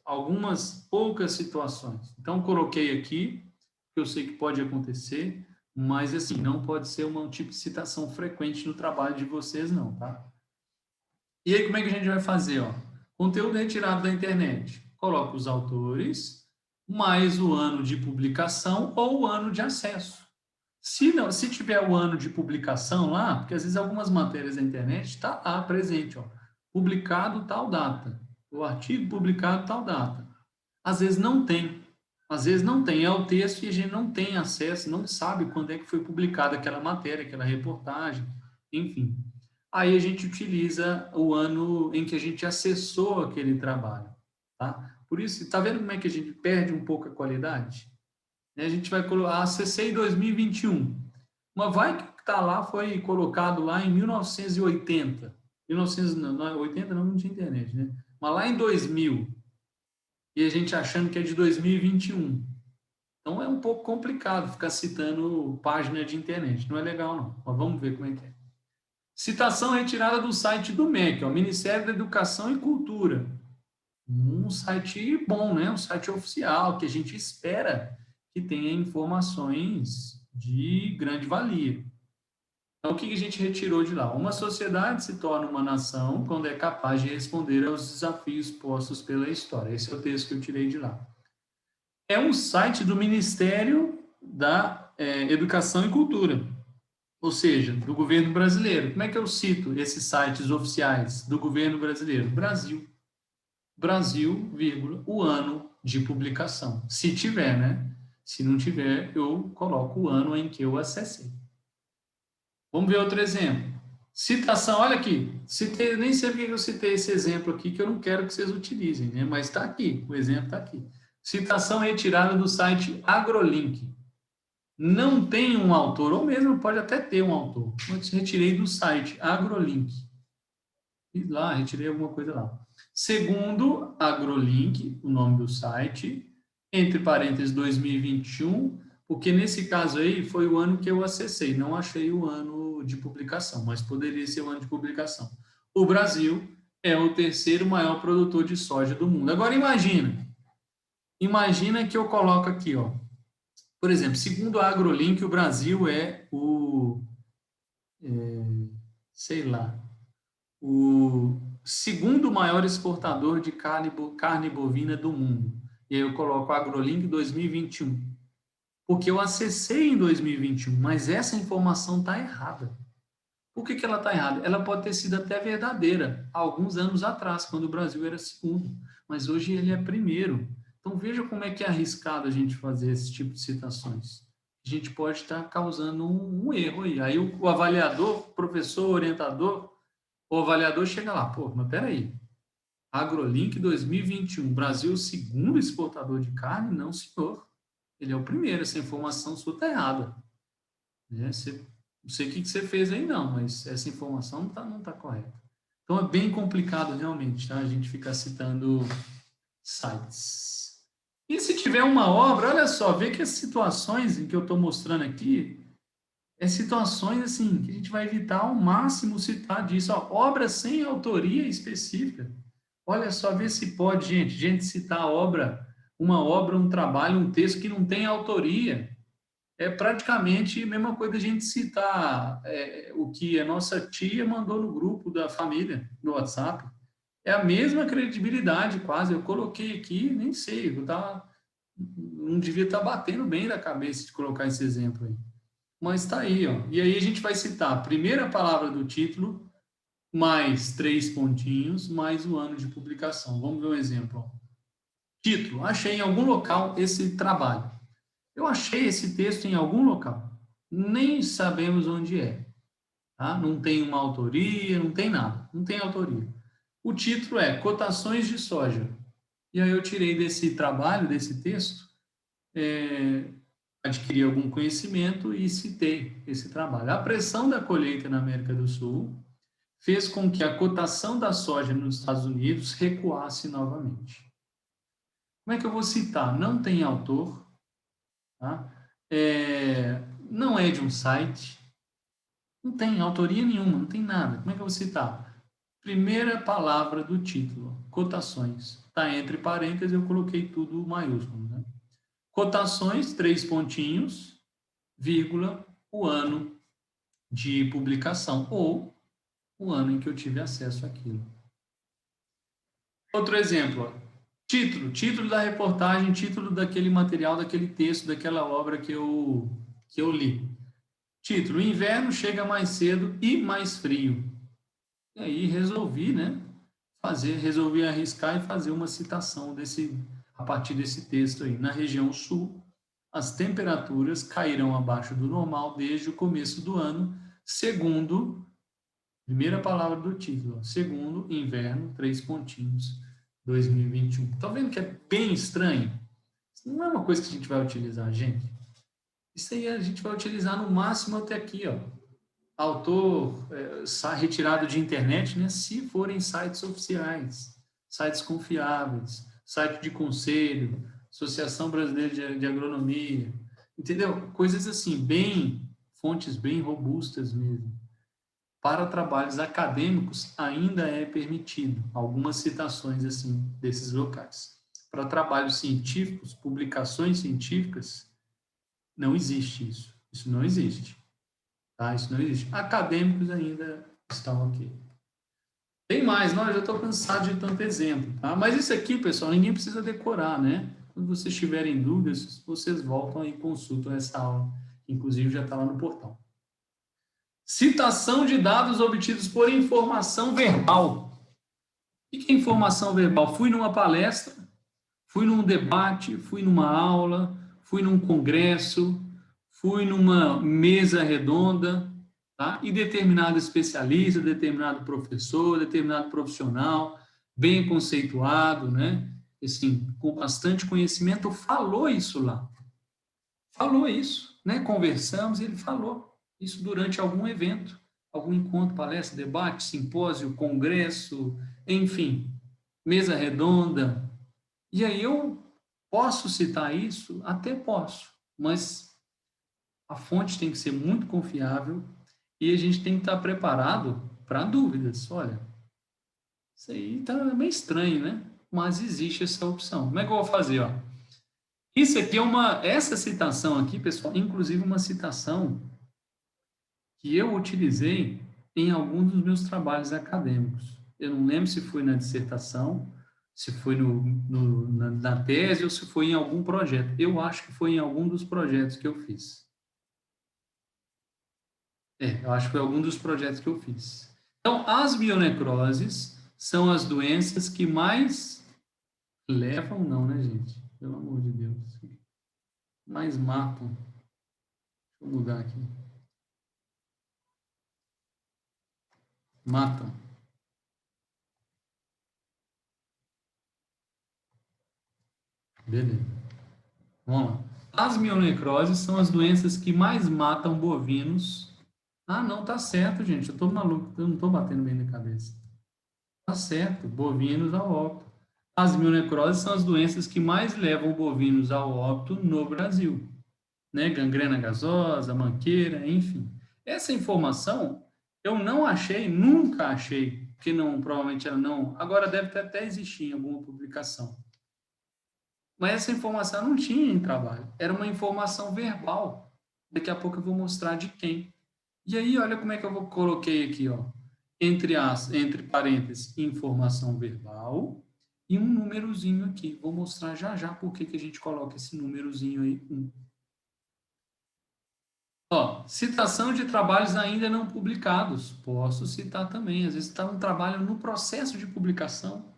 Algumas poucas situações. Então, coloquei aqui, que eu sei que pode acontecer, mas, assim, não pode ser um tipo de citação frequente no trabalho de vocês, não, tá? E aí, como é que a gente vai fazer, ó? Conteúdo retirado da internet. Coloca os autores, mais o ano de publicação ou o ano de acesso. Se tiver o ano de publicação lá, porque às vezes algumas matérias da internet está lá presente, ó, publicado tal data. o artigo publicado tal data. Às vezes não tem. Às vezes não tem. É o texto e a gente não tem acesso, não sabe quando é que foi publicada aquela matéria, aquela reportagem, enfim. Aí a gente utiliza o ano em que a gente acessou aquele trabalho, tá? Por isso, tá vendo como é que a gente perde um pouco a qualidade? A gente vai colocar, acessei em 2021. Mas vai que tá lá, foi colocado lá em 1980. 1980 não tinha internet, né? Mas lá em 2000. E a gente achando que é de 2021. Então é um pouco complicado ficar citando página de internet. Não é legal, não. Mas vamos ver como é que é. Citação retirada do site do MEC, ó, Ministério da Educação e Cultura. Um site bom, né? Um site oficial, que a gente espera que tenha informações de grande valia. Então, o que a gente retirou de lá? Uma sociedade se torna uma nação quando é capaz de responder aos desafios postos pela história. Esse é o texto que eu tirei de lá. É um site do Ministério da Educação e Cultura, ou seja, do governo brasileiro. Como é que eu cito esses sites oficiais do governo brasileiro? Brasil. Brasil, vírgula, o ano de publicação. Se tiver, né? Se não tiver, eu coloco o ano em que eu acessei. Vamos ver outro exemplo. Citação, olha aqui. Citei, nem sei porque eu citei esse exemplo aqui, que eu não quero que vocês utilizem, né? Mas está aqui, o exemplo está aqui. Citação retirada do site AgroLink. Não tem um autor, ou mesmo pode até ter um autor. Mas retirei do site AgroLink. E lá, retirei alguma coisa lá. Segundo AgroLink, o nome do site, entre parênteses 2021, porque nesse caso aí foi o ano que eu acessei, não achei o ano de publicação, mas poderia ser o ano de publicação. O Brasil é o terceiro maior produtor de soja do mundo. Agora imagina que eu coloco aqui, ó, por exemplo, segundo a AgroLink, o Brasil é o segundo maior exportador de carne bovina do mundo. E aí eu coloco AgroLink 2021. Porque eu acessei em 2021, mas essa informação está errada. Por que ela está errada? Ela pode ter sido até verdadeira, há alguns anos atrás, quando o Brasil era segundo, mas hoje ele é primeiro. Então veja como é que é arriscado a gente fazer esse tipo de citações. A gente pode estar causando um erro aí. Aí o avaliador, professor, orientador, o avaliador chega lá, pô, mas peraí, AgroLink 2021, Brasil segundo exportador de carne? Não, senhor. Ele é o primeiro, essa informação sua está errada. Né? Não sei o que você fez aí, não, mas essa informação não tá correta. Então, é bem complicado, realmente, tá? A gente ficar citando sites. E se tiver uma obra, olha só, vê que as situações em que eu estou mostrando aqui, situações, assim, que a gente vai evitar ao máximo citar disso. Ó, obra sem autoria específica. Olha só, vê se pode, gente citar uma obra, um trabalho, um texto que não tem autoria. É praticamente a mesma coisa a gente citar o que a nossa tia mandou no grupo da família, no WhatsApp. É a mesma credibilidade, quase. Eu coloquei aqui, nem sei, não devia estar batendo bem na cabeça de colocar esse exemplo aí. Mas está aí, ó. E aí a gente vai citar a primeira palavra do título, mais 3 pontinhos, mais o ano de publicação. Vamos ver um exemplo, ó. Título, achei em algum local esse trabalho. Eu achei esse texto em algum local. Nem sabemos onde é. Tá? Não tem uma autoria, não tem nada. Não tem autoria. O título é Cotações de Soja. E aí eu tirei desse trabalho, desse texto, adquiri algum conhecimento e citei esse trabalho. A pressão da colheita na América do Sul fez com que a cotação da soja nos Estados Unidos recuasse novamente. Como é que eu vou citar? Não tem autor, tá? Não é de um site, não tem autoria nenhuma, não tem nada. Como é que eu vou citar? Primeira palavra do título, cotações. Está entre parênteses, eu coloquei tudo maiúsculo, né? Cotações, 3 pontinhos, vírgula, o ano de publicação, ou o ano em que eu tive acesso àquilo. Outro exemplo, ó. Título da reportagem, título daquele material, daquele texto, daquela obra que eu li. Título, inverno chega mais cedo e mais frio. E aí resolvi, né, resolvi arriscar e fazer uma citação a partir desse texto aí. Na região sul, as temperaturas cairão abaixo do normal desde o começo do ano, segundo, primeira palavra do título, segundo inverno, 3 pontinhos, 2021. Tá vendo que é bem estranho? Isso não é uma coisa que a gente vai utilizar, gente. Isso aí a gente vai utilizar no máximo até aqui, ó. Autor retirado de internet, né? Se forem sites oficiais, sites confiáveis, site de conselho, Associação Brasileira de Agronomia, entendeu? Coisas assim, fontes bem robustas mesmo. Para trabalhos acadêmicos, ainda é permitido algumas citações assim desses locais. Para trabalhos científicos, publicações científicas, não existe isso. Isso não existe. Tá? Isso não existe. Acadêmicos ainda estão aqui. Tem mais, não, eu já estou cansado de tanto exemplo. Tá? Mas isso aqui, pessoal, ninguém precisa decorar, né? Quando vocês tiverem dúvidas, vocês voltam e consultam essa aula. Inclusive, já está lá no portal. Citação de dados obtidos por informação verbal. O que é informação verbal? Fui numa palestra, fui num debate, fui numa aula, fui num congresso, fui numa mesa redonda, tá? E determinado especialista, determinado professor, determinado profissional, bem conceituado, né? Assim, com bastante conhecimento, falou isso lá. Falou isso, né? Conversamos e ele falou isso durante algum evento, algum encontro, palestra, debate, simpósio, congresso, enfim, mesa redonda. E aí eu posso citar isso? Até posso, mas a fonte tem que ser muito confiável e a gente tem que estar preparado para dúvidas. Olha, isso aí está meio estranho, né? Mas existe essa opção. Como é que eu vou fazer? Ó? Isso aqui essa citação aqui, pessoal, inclusive uma citação que eu utilizei em algum dos meus trabalhos acadêmicos. Eu não lembro se foi na dissertação, se foi na tese ou se foi em algum projeto. Eu acho que foi em algum dos projetos que eu fiz. Eu acho que foi algum dos projetos que eu fiz. Então, as bionecroses são as doenças que mais levam, não, né, gente? Pelo amor de Deus. Mais matam. Deixa eu mudar aqui. Matam. Beleza. Vamos lá. As bionecroses são as doenças que mais matam bovinos. Ah, não, tá certo, gente. Eu tô maluco, eu não tô batendo bem na cabeça. Tá certo, bovinos ao óbito. As bionecroses são as doenças que mais levam bovinos ao óbito no Brasil. Né? Gangrena gasosa, manqueira, enfim. Essa informação eu não achei, nunca achei, porque não, provavelmente ela não. Agora deve até existir em alguma publicação. Mas essa informação não tinha em trabalho. Era uma informação verbal. Daqui a pouco eu vou mostrar de quem. E aí, olha como é que eu coloquei aqui, ó. Entre parênteses, informação verbal e um númerozinho aqui. Vou mostrar já por que a gente coloca esse númerozinho aí, 1. Ó, citação de trabalhos ainda não publicados. Posso citar também. Às vezes está um trabalho no processo de publicação.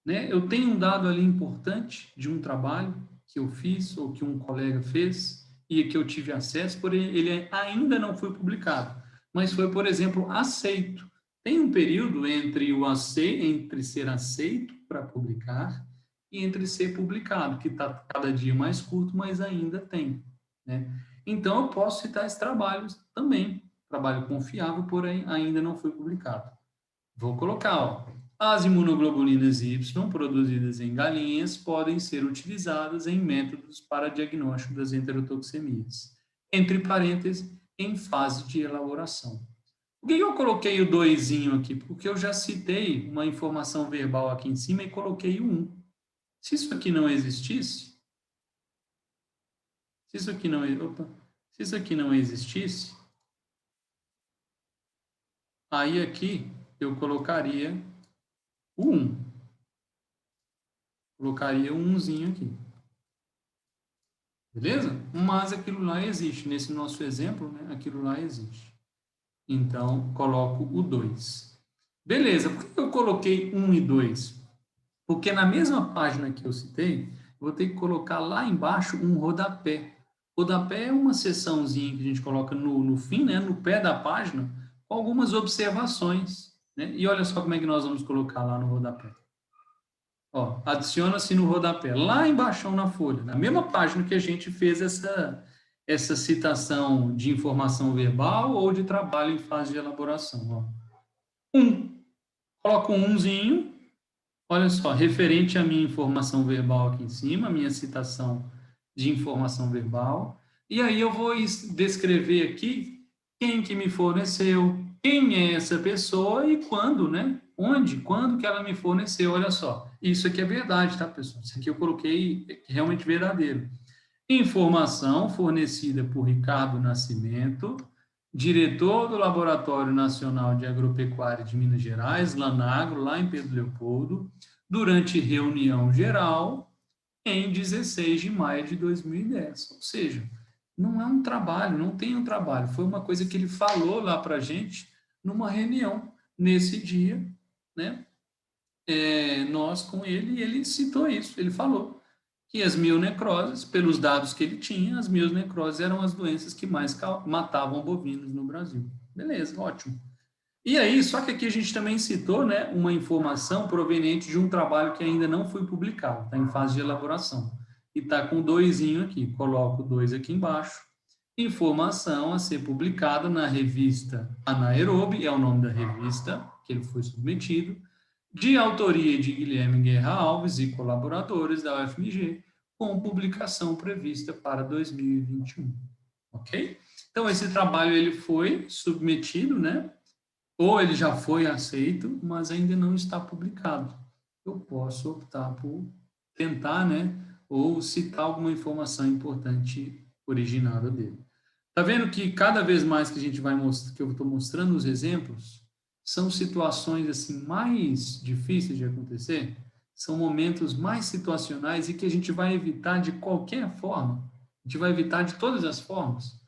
Né? Eu tenho um dado ali importante de um trabalho que eu fiz ou que um colega fez e que eu tive acesso, porém ele ainda não foi publicado, mas foi, por exemplo, aceito. Tem um período entre ser aceito para publicar e entre ser publicado, que está cada dia mais curto, mas ainda tem. Né? Então, eu posso citar esse trabalho também, trabalho confiável, porém ainda não foi publicado. Vou colocar, ó. As imunoglobulinas Y produzidas em galinhas podem ser utilizadas em métodos para diagnóstico das enterotoxemias. Entre parênteses, em fase de elaboração. Por que eu coloquei o 2zinho aqui? Porque eu já citei uma informação verbal aqui em cima e coloquei o 1. Se isso aqui não existisse, se isso aqui não existisse, aí aqui eu colocaria o 1. Colocaria um 1zinho aqui. Beleza? Mas aquilo lá existe. Nesse nosso exemplo, né, aquilo lá existe. Então, coloco o 2. Beleza, por que eu coloquei 1 e 2? Porque na mesma página que eu citei, eu vou ter que colocar lá embaixo um rodapé. Rodapé é uma seçãozinha que a gente coloca no fim, né, no pé da página, com algumas observações. Né? E olha só como é que nós vamos colocar lá no rodapé. Ó, adiciona-se no rodapé, lá embaixo na folha, na mesma página que a gente fez essa citação de informação verbal ou de trabalho em fase de elaboração. Ó. Coloco um umzinho, olha só, referente à minha informação verbal aqui em cima, minha citação de informação verbal, e aí eu vou descrever aqui quem que me forneceu, quem é essa pessoa e quando, né? Onde, quando que ela me forneceu, olha só. Isso aqui é verdade, tá, pessoal? Isso aqui eu coloquei realmente verdadeiro. Informação fornecida por Ricardo Nascimento, diretor do Laboratório Nacional de Agropecuária de Minas Gerais, Lanagro, lá em Pedro Leopoldo, durante reunião geral em 16 de maio de 2010. Ou seja, não é um trabalho, não tem um trabalho, foi uma coisa que ele falou lá para a gente numa reunião nesse dia, né? Nós com ele, e ele citou isso, ele falou que as mielnecroses, pelos dados que ele tinha, as mielnecroses eram as doenças que mais matavam bovinos no Brasil. Beleza, ótimo. E aí, só que aqui a gente também citou, né, uma informação proveniente de um trabalho que ainda não foi publicado, está em fase de elaboração. E está com 2 aqui, coloco 2 aqui embaixo. Informação a ser publicada na revista Anaerobe, é o nome da revista que ele foi submetido, de autoria de Guilherme Guerra Alves e colaboradores da UFMG, com publicação prevista para 2021. Ok? Então, esse trabalho ele foi submetido, né? Ou ele já foi aceito, mas ainda não está publicado. Eu posso optar por tentar, né? Ou citar alguma informação importante originada dele. Tá vendo que cada vez mais que a gente vai mostrar, que eu estou mostrando os exemplos, são situações assim mais difíceis de acontecer, são momentos mais situacionais e que a gente vai evitar de qualquer forma, a gente vai evitar de todas as formas,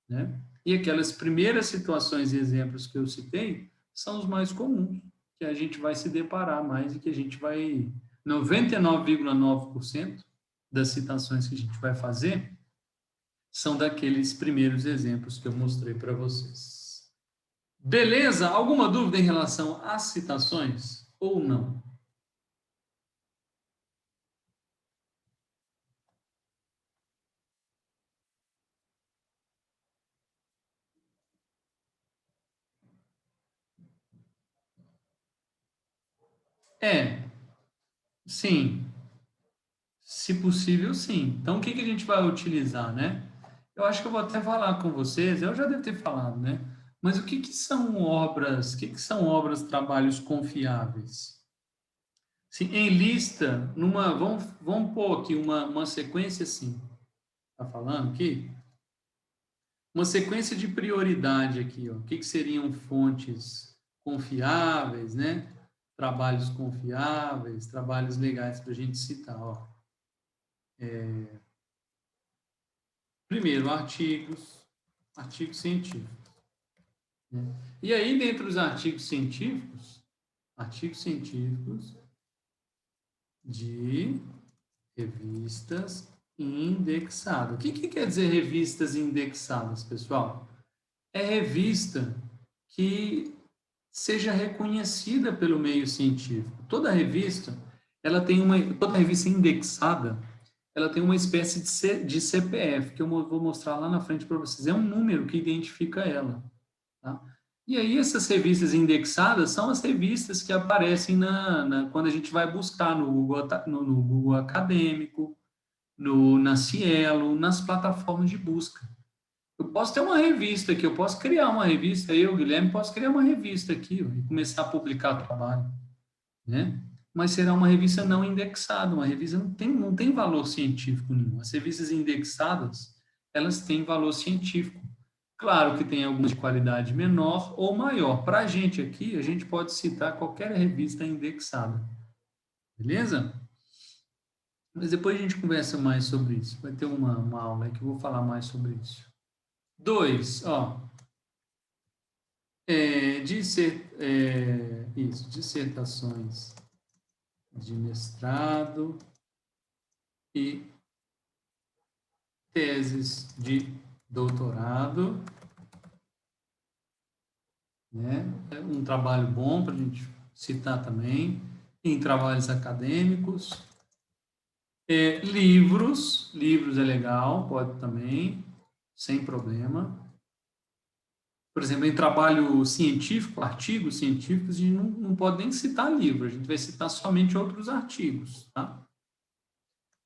né? E aquelas primeiras situações e exemplos que eu citei são os mais comuns, que a gente vai se deparar mais e que a gente vai 99,9% das citações que a gente vai fazer são daqueles primeiros exemplos que eu mostrei para vocês. Beleza? Alguma dúvida em relação às citações ou não? Sim. Se possível, sim. Então, o que a gente vai utilizar, né? Eu acho que eu vou até falar com vocês, eu já devo ter falado, né? Mas o que são obras, trabalhos confiáveis? Sim, em lista, vamos pôr aqui uma sequência assim. Tá falando aqui? Uma sequência de prioridade aqui, ó. O que seriam fontes confiáveis, né? Trabalhos confiáveis, trabalhos legais para a gente citar, ó. Primeiro, artigos científicos. Né? E aí, dentre os artigos científicos de revistas indexadas. O que quer dizer revistas indexadas, pessoal? É revista que seja reconhecida pelo meio científico. Toda revista indexada, ela tem uma espécie de CPF, que eu vou mostrar lá na frente para vocês. É um número que identifica ela. Tá? E aí, essas revistas indexadas são as revistas que aparecem quando a gente vai buscar no Google Acadêmico, na Cielo, nas plataformas de busca. Eu posso ter uma revista aqui, eu posso criar uma revista, eu, Guilherme, posso criar uma revista aqui ó, e começar a publicar trabalho. Né? Mas será uma revista não indexada, uma revista não tem valor científico nenhum. As revistas indexadas, elas têm valor científico. Claro que tem algumas de qualidade menor ou maior. Para a gente aqui, a gente pode citar qualquer revista indexada. Beleza? Mas depois a gente conversa mais sobre isso. Vai ter uma aula aí que eu vou falar mais sobre isso. 2, ó. dissertações de mestrado e teses de doutorado, né? É um trabalho bom para a gente citar também, em trabalhos acadêmicos. Livros é legal, pode também, sem problema. Por exemplo, em trabalho científico, artigos científicos, a gente não pode nem citar livro, a gente vai citar somente outros artigos, tá?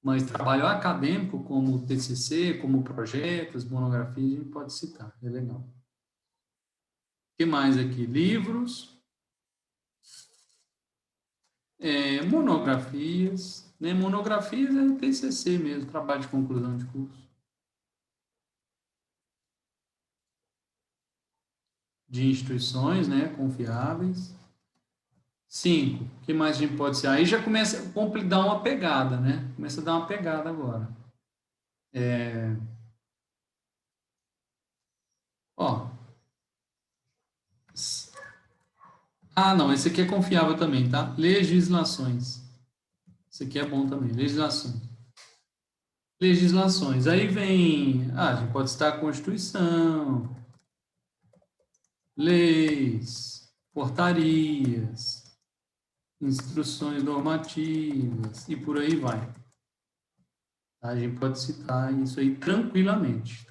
Mas trabalho acadêmico, como TCC, como projetos, monografias, a gente pode citar, é legal. O que mais aqui? Livros, monografias, né? Monografias é TCC mesmo, trabalho de conclusão de curso. De instituições, né, confiáveis. 5, o que mais a gente pode ser? Aí já começa a dar uma pegada, né? Começa a dar uma pegada agora. Não, esse aqui é confiável também, tá? Legislações. Esse aqui é bom também, legislações. Legislações. Aí vem, a gente pode citar a Constituição, leis, portarias, instruções normativas e por aí vai. A gente pode citar isso aí tranquilamente.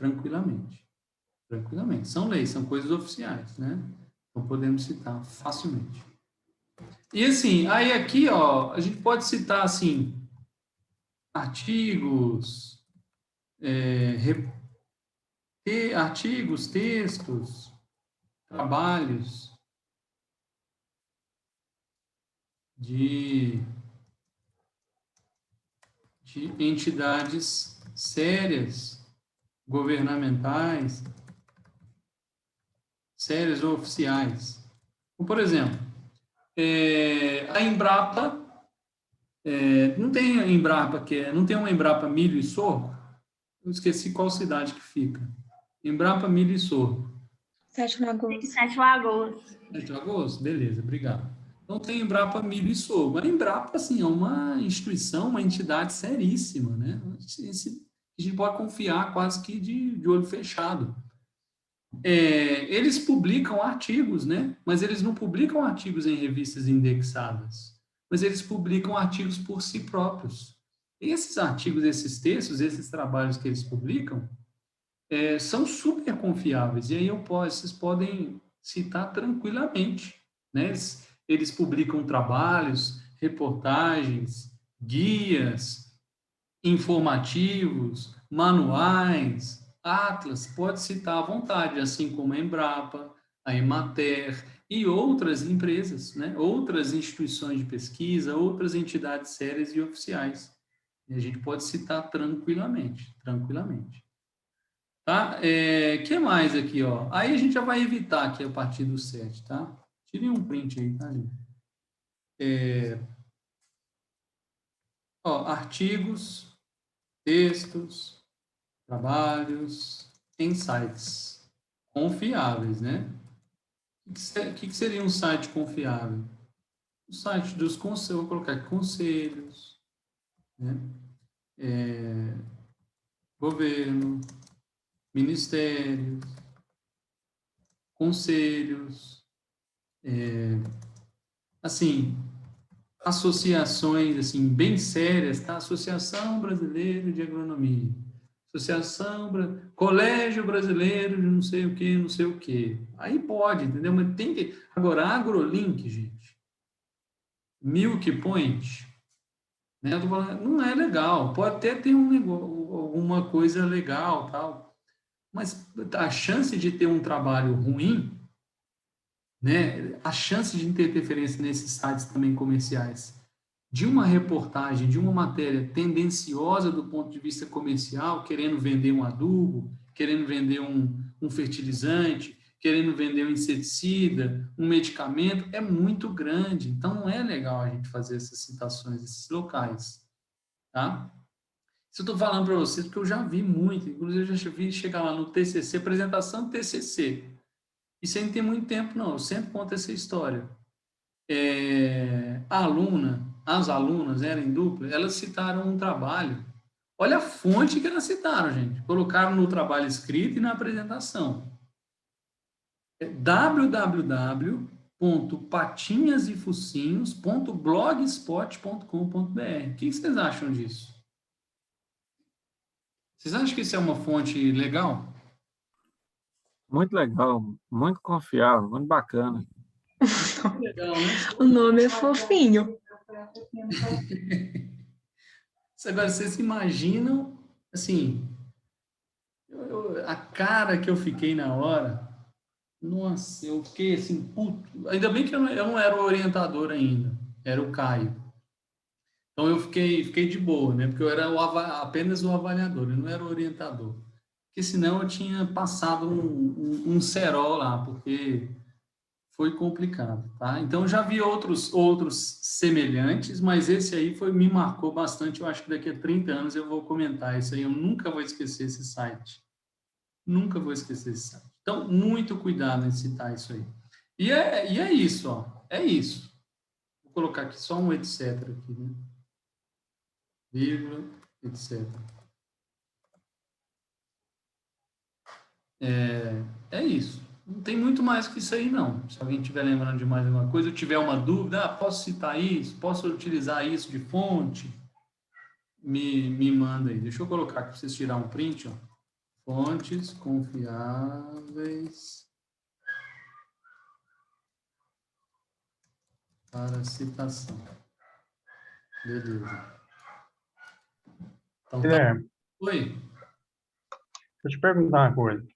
São leis, são coisas oficiais, né? Então podemos citar facilmente. E assim, aí aqui, ó, a gente pode citar assim artigos, textos, trabalhos de entidades sérias, governamentais, sérias ou oficiais. Então, por exemplo, a Embrapa, não tem a Embrapa não tem uma Embrapa Milho e Sorgo? Eu esqueci qual cidade que fica. Embrapa Milho e Sorgo. Sete Lagoas. Sete Lagoas. Sete Lagoas? Beleza, obrigado. Então tem Embrapa Milho e Sorgo. A Embrapa, assim, é uma instituição, uma entidade seríssima, né? A gente pode confiar quase que de olho fechado. Eles publicam artigos, né? Mas eles não publicam artigos em revistas indexadas, mas eles publicam artigos por si próprios. E esses artigos, esses textos, esses trabalhos que eles publicam, são super confiáveis. E aí vocês podem citar tranquilamente, né? Eles publicam trabalhos, reportagens, guias, informativos, manuais, atlas, pode citar à vontade, assim como a Embrapa, a Emater e outras empresas, né? Outras instituições de pesquisa, outras entidades sérias e oficiais. E a gente pode citar tranquilamente. Tá? Que mais aqui, ó? Aí a gente já vai evitar aqui a partir do 7, tá? Tirem um print aí, tá, gente? Artigos, textos, trabalhos, insights confiáveis, né? O que seria um site confiável? O site dos conselhos, vou colocar aqui, conselhos, né? Governo, ministérios, conselhos, assim, associações assim bem sérias, tá? Associação Brasileira de Agronomia, Colégio Brasileiro de não sei o que. Aí pode, entendeu? Mas tem que... Agora, AgroLink, gente, Milk Point, né? Eu tô falando, não é legal. Pode até ter alguma coisa legal, tal, mas a chance de ter um trabalho ruim, né? A chance de interferência nesses sites também comerciais, de uma reportagem, de uma matéria tendenciosa do ponto de vista comercial, querendo vender um adubo, querendo vender um fertilizante, querendo vender um inseticida, um medicamento, é muito grande. Então, não é legal a gente fazer essas citações, esses locais. Tá? Isso eu estou falando para vocês porque eu já vi muito, inclusive eu já vi chegar lá no TCC, apresentação do TCC. Isso aí não tem muito tempo, não. Eu sempre conto essa história. As alunas eram em dupla, elas citaram um trabalho. Olha a fonte que elas citaram, gente. Colocaram no trabalho escrito e na apresentação. www.patinhasefocinhos.blogspot.com.br. O que vocês acham disso? Vocês acham que isso é uma fonte legal? Muito legal, muito confiável, muito bacana. Legal, né? O nome é fofinho. Agora, vocês imaginam, assim, a cara que eu fiquei na hora. Nossa, eu fiquei assim, puto. Ainda bem que eu não era o orientador ainda, era o Caio. Então eu fiquei de boa, né? Porque eu era apenas o avaliador, eu não era o orientador. Porque senão eu tinha passado um cerol lá, porque foi complicado, tá? Então já vi outros semelhantes, mas esse aí me marcou bastante. Eu acho que daqui a 30 anos eu vou comentar isso aí. Eu nunca vou esquecer esse site. Nunca vou esquecer esse site. Então, muito cuidado em citar isso aí. E é isso, ó. É isso. Vou colocar aqui só um etc. aqui, né? Vírgula, etc. É isso. Não tem muito mais que isso aí, não. Se alguém estiver lembrando de mais alguma coisa, ou tiver uma dúvida, posso citar isso? Posso utilizar isso de fonte? Me manda aí. Deixa eu colocar aqui para vocês tirar um print, ó. Fontes confiáveis para citação. Beleza. Então, tá. Guilherme, Oi. deixa eu te perguntar uma coisa.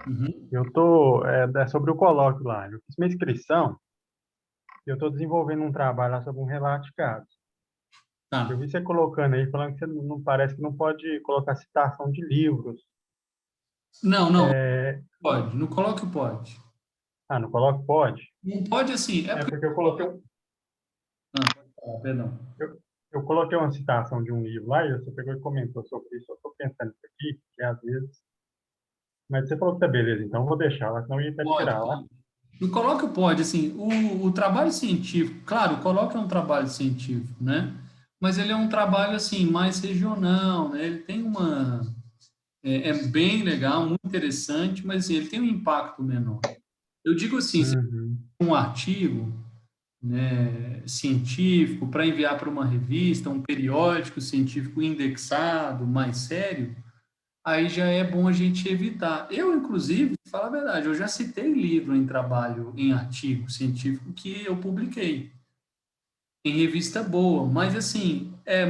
Uhum. Eu tô, é sobre o colóquio lá. Eu fiz minha inscrição e eu estou desenvolvendo um trabalho lá sobre um relato de caso. Tá. Eu vi você colocando aí, falando que você não parece que não pode colocar citação de livros. Não, pode. No colóquio pode. Ah, no colóquio pode? Não pode assim. É É porque... porque eu coloquei, perdão. eu coloquei uma citação de um livro lá e você pegou e comentou sobre isso. Eu estou pensando nisso aqui, que às vezes... Mas você falou que tá beleza, então eu vou deixar lá, senão eu ia até tirar lá. Pode. No colóquio pode, assim, o trabalho científico, claro, o colóquio é um trabalho científico, né? Mas ele é um trabalho, assim, mais regional, né? Ele tem é bem legal, muito interessante, mas assim, ele tem um impacto menor. Eu digo assim, se Uhum. um artigo, né, científico para enviar para uma revista, um periódico científico indexado, mais sério, aí já é bom a gente evitar. Eu, inclusive, falo a verdade, eu já citei livro em trabalho, em artigo científico que eu publiquei em revista boa, mas assim, é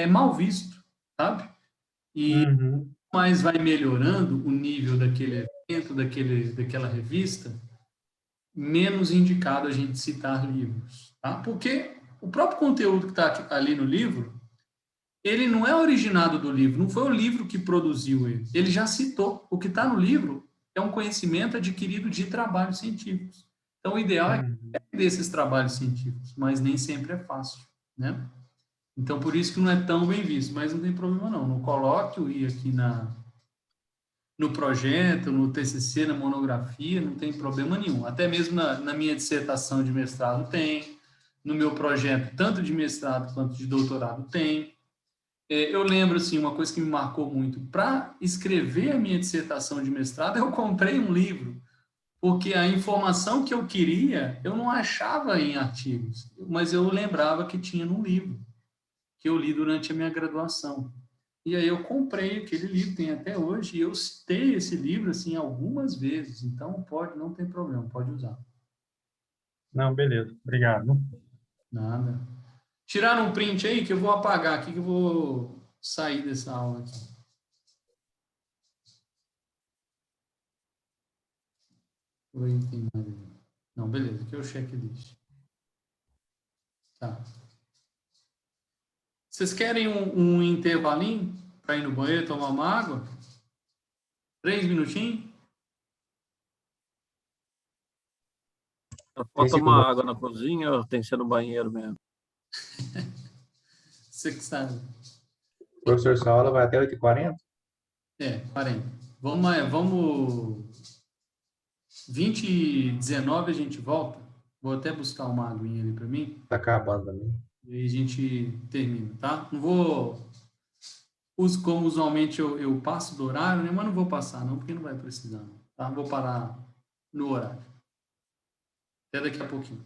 mal visto, sabe? E Uhum. mais vai melhorando o nível daquele evento, daquela revista, menos indicado a gente citar livros, tá? Porque o próprio conteúdo que está ali no livro, ele não é originado do livro, não foi o livro que produziu ele. Ele já citou. O que está no livro é um conhecimento adquirido de trabalhos científicos. Então, o ideal é desses trabalhos científicos, mas nem sempre é fácil, né? Então, por isso que não é tão bem visto, mas não tem problema não. No colóquio e aqui no projeto, no TCC, na monografia, não tem problema nenhum. Até mesmo na minha dissertação de mestrado tem, no meu projeto, tanto de mestrado quanto de doutorado tem. Eu lembro, assim, uma coisa que me marcou muito. Para escrever a minha dissertação de mestrado, eu comprei um livro, porque a informação que eu queria, eu não achava em artigos, mas eu lembrava que tinha num livro, que eu li durante a minha graduação. E aí eu comprei aquele livro, tem até hoje, e eu citei esse livro, assim, algumas vezes. Então, não tem problema, pode usar. Não, beleza. Obrigado. Nada. Tiraram um print aí que eu vou apagar aqui, que eu vou sair dessa aula aqui. Não, beleza, aqui é o checklist. Tá. Vocês querem um intervalinho para ir no banheiro tomar uma água? 3 minutinhos? Pode tomar água na cozinha ou tem que ser no banheiro mesmo? Você que sabe. Professor, sua aula vai até 8h40? 40. Vamos 20h19 a gente volta. Vou até buscar uma aguinha ali para mim. Tá acabando também. E aí a gente termina, tá? Não vou... Uso como usualmente eu passo do horário, né? Mas não vou passar não, porque não vai precisar. Tá? Vou parar no horário. Até daqui a pouquinho.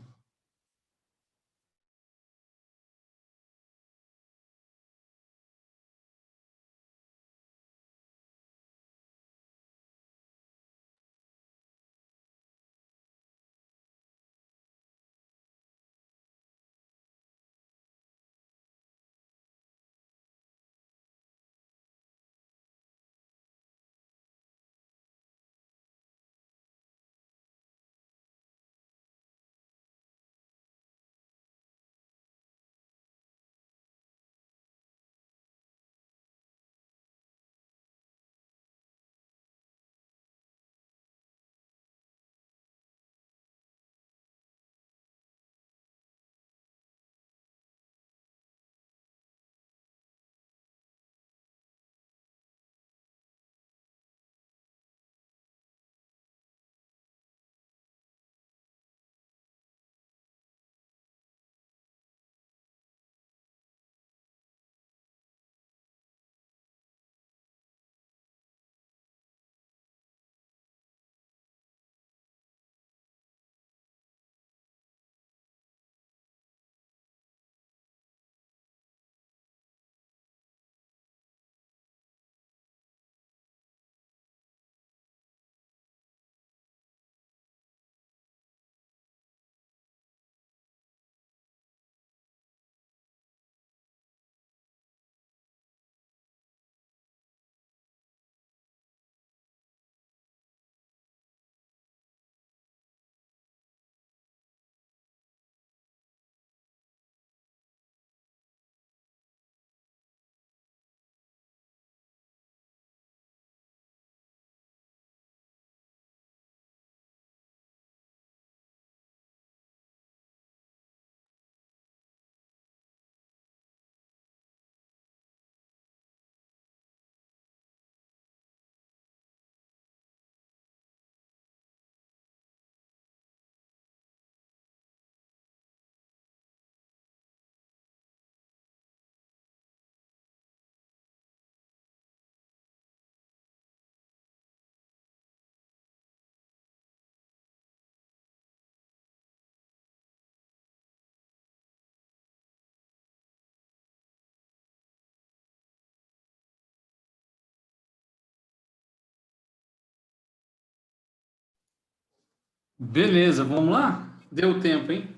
Beleza, vamos lá? Deu tempo, hein?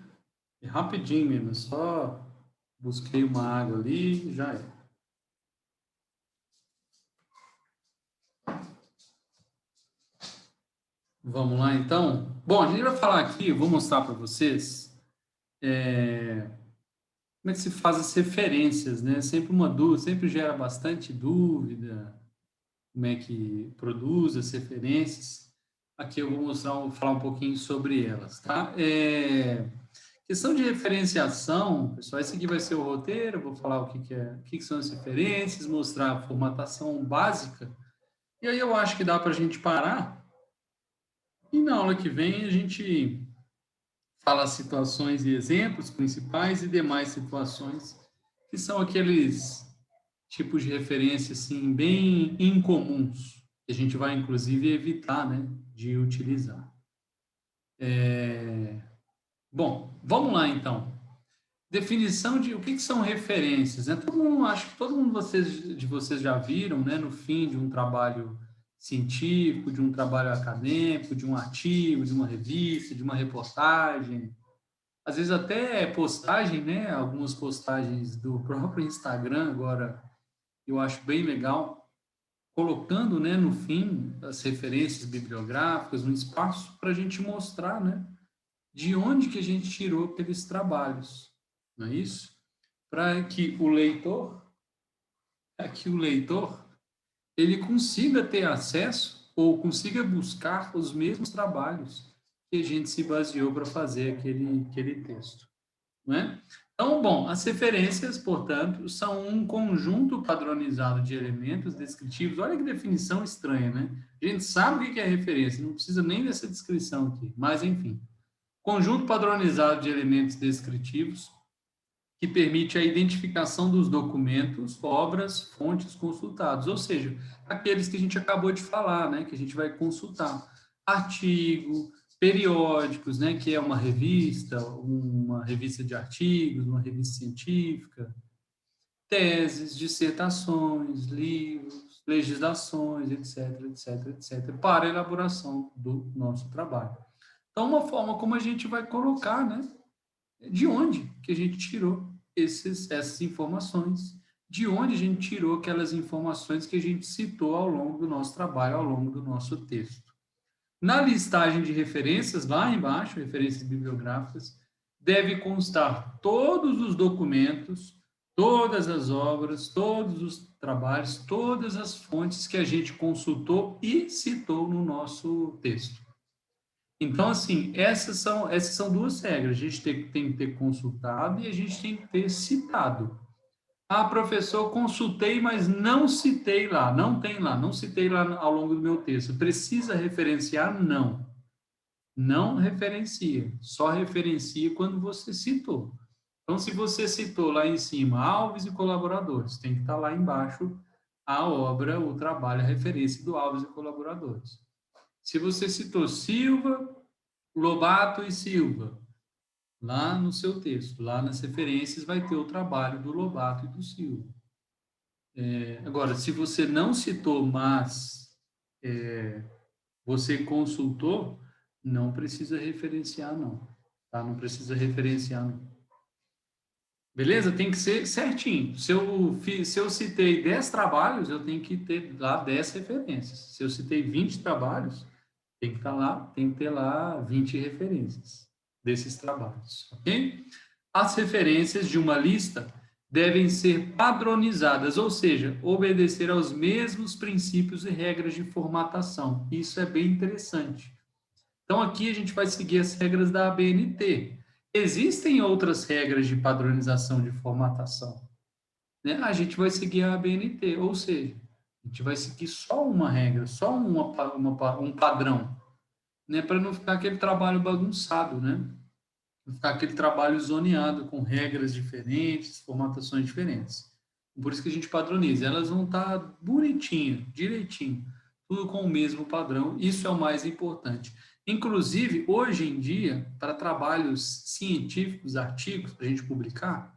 É rapidinho mesmo, só busquei uma água ali e já é. Vamos lá, então? Bom, a gente vai falar aqui, eu vou mostrar para vocês como é que se faz as referências, né? Sempre uma dúvida, sempre gera bastante dúvida, como é que produz as referências. Aqui eu vou falar um pouquinho sobre elas, tá? Questão de referenciação, pessoal, esse aqui vai ser o roteiro, eu vou falar o que são as referências, mostrar a formatação básica, e aí eu acho que dá para a gente parar, e na aula que vem a gente fala situações e exemplos principais e demais situações, que são aqueles tipos de referência, assim, bem incomuns, que a gente vai, inclusive, evitar, né, de utilizar. Bom, vamos lá, então. Definição de o que são referências, né? Acho que todo mundo de vocês já viram, né, no fim de um trabalho científico, de um trabalho acadêmico, de um artigo, de uma revista, de uma reportagem, às vezes até postagem, né? Algumas postagens do próprio Instagram agora eu acho bem legal, colocando, né, no fim as referências bibliográficas no espaço para a gente mostrar, né, de onde que a gente tirou aqueles trabalhos, não é isso? Para que o leitor, ele consiga ter acesso ou consiga buscar os mesmos trabalhos que a gente se baseou para fazer aquele texto, não é? Então, bom, as referências, portanto, são um conjunto padronizado de elementos descritivos. Olha que definição estranha, né? A gente sabe o que é referência, não precisa nem dessa descrição aqui, mas enfim. Conjunto padronizado de elementos descritivos que permite a identificação dos documentos, obras, fontes consultados, ou seja, aqueles que a gente acabou de falar, né, que a gente vai consultar. Artigo, periódicos, né, que é uma revista de artigos, uma revista científica, teses, dissertações, livros, legislações, etc., para a elaboração do nosso trabalho. Então, uma forma como a gente vai colocar, né, de onde que a gente tirou essas informações, de onde a gente tirou aquelas informações que a gente citou ao longo do nosso trabalho, ao longo do nosso texto. Na listagem de referências, lá embaixo, referências bibliográficas, deve constar todos os documentos, todas as obras, todos os trabalhos, todas as fontes que a gente consultou e citou no nosso texto. Então, assim, essas são duas regras. A gente tem que ter consultado e a gente tem que ter citado. Ah, professor, consultei, mas não citei lá. Não tem lá, não citei lá ao longo do meu texto. Precisa referenciar? Não. Não referencia. Só referencia quando você citou. Então, se você citou lá em cima Alves e colaboradores, tem que estar lá embaixo a obra, o trabalho, a referência do Alves e colaboradores. Se você citou Silva, Lobato e Silva, lá no seu texto, lá nas referências, vai ter o trabalho do Lobato e do Silva. Agora, se você não citou, mas você consultou, não precisa referenciar, não. Tá? Não precisa referenciar, não. Beleza? Tem que ser certinho. Se eu citei 10 trabalhos, eu tenho que ter lá 10 referências. Se eu citei 20 trabalhos, tem que ter lá 20 referências desses trabalhos, ok? As referências de uma lista devem ser padronizadas, ou seja, obedecer aos mesmos princípios e regras de formatação. Isso é bem interessante. Então, aqui a gente vai seguir as regras da ABNT. Existem outras regras de padronização de formatação, né? A gente vai seguir a ABNT, ou seja, a gente vai seguir só uma regra, só um padrão, né? Para não ficar aquele trabalho bagunçado, né? Não ficar aquele trabalho zoneado com regras diferentes, formatações diferentes. Por isso que a gente padroniza. Elas vão estar bonitinho, direitinho, tudo com o mesmo padrão. Isso é o mais importante. Inclusive, hoje em dia, para trabalhos científicos, artigos, para a gente publicar,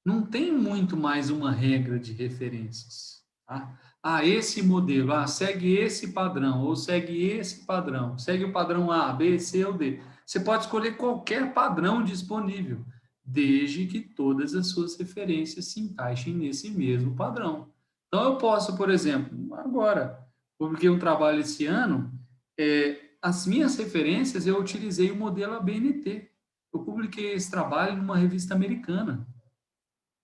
não tem muito mais uma regra de referências. Tá? Esse modelo, segue esse padrão, ou segue esse padrão, segue o padrão A, B, C ou D. Você pode escolher qualquer padrão disponível, desde que todas as suas referências se encaixem nesse mesmo padrão. Então, eu posso, por exemplo, agora, publiquei um trabalho esse ano, as minhas referências, eu utilizei o modelo ABNT. Eu publiquei esse trabalho numa revista americana,